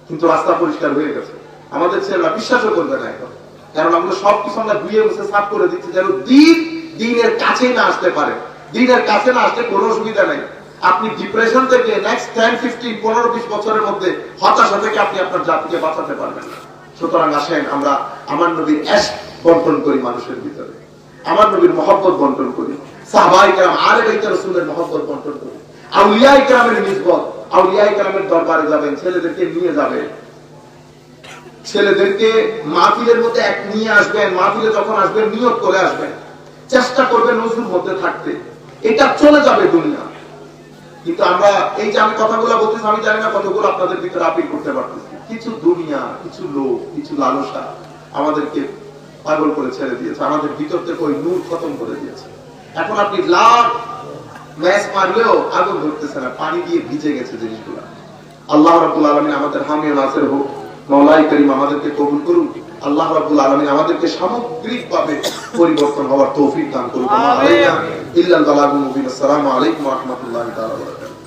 কিন্তু রাস্তা পরিষ্কার হয়ে গেছে। আমাদের ছেলেরা বিশ্বাসও করবে না এখন, কারণ আমরা সবকিছু আমরা ধুয়ে মুছে সাফ করে দিচ্ছি, যেন দিনের কাছে না আসতে পারে। দিনের কাছে না আসতে কোনো অসুবিধা নাই। আপনি ডিপ্রেশন থেকে নেক্সট 10, 15, 15-20 বছরের মধ্যে হতাশা থেকে আপনি আপনার জাতিকে বাঁচাতে পারবেন না। সুতরাং আসেন আমরা আমার নবীর ইশক বন্টন করি মানুষের ভিতরে, আমার নবীর মহব্বত বন্টন করি, সাহাবায়ে কেরাম আলে বাইত রাসূলের মহব্বত বন্টন করি, আউলিয়ায়ে কেরামের নিসবত, আউলিয়ায়ে কেরামের দরবারে যাবেন, ছেলেদেরকে নিয়ে যাবেন, ছেলেদেরকে মাহফিলের মধ্যে এক নিয়ে আসবেন, মাহফিলে যখন আসবেন নিয়ত করে আসবেন, চেষ্টা করবেন নজরুল মধ্যে থাকতে, এটা চলে যাবে দুনিয়া। কিন্তু আমরা এই যে আমি কথাগুলো বলতেছি, আমি জানি না কতগুলো আপনাদের ভিতরে আপিল করতে পারতেছি, কিছু দুনিয়া, কিছু লোক, কিছু লালসা আমাদেরকে পাগল করে ছেড়ে দিয়েছে, আমাদের ভিতর থেকে ওই নূর খতম করে দিয়েছে। এখন আপনি লাখ ম্যাচ মারলেও আগুন ধরতেছে না, পানি দিয়ে ভিজে গেছে জিনিসগুলো। আল্লাহ রাব্বুল আলামিন আমাদের হামি ও নাসির হোক, মাওলাই করিম আমাদেরকে কবুল করুন, আল্লাহ রাব্বুল আলামিন আমাদেরকে সামগ্রিকভাবে পরিবর্তন হওয়ার তৌফিক দান করুন। আমিন। ইল্লাল বালাগুল মুবিন। আসসালামু আলাইকুম ওয়া রাহমাতুল্লাহি ওয়া বারাকাতুহু।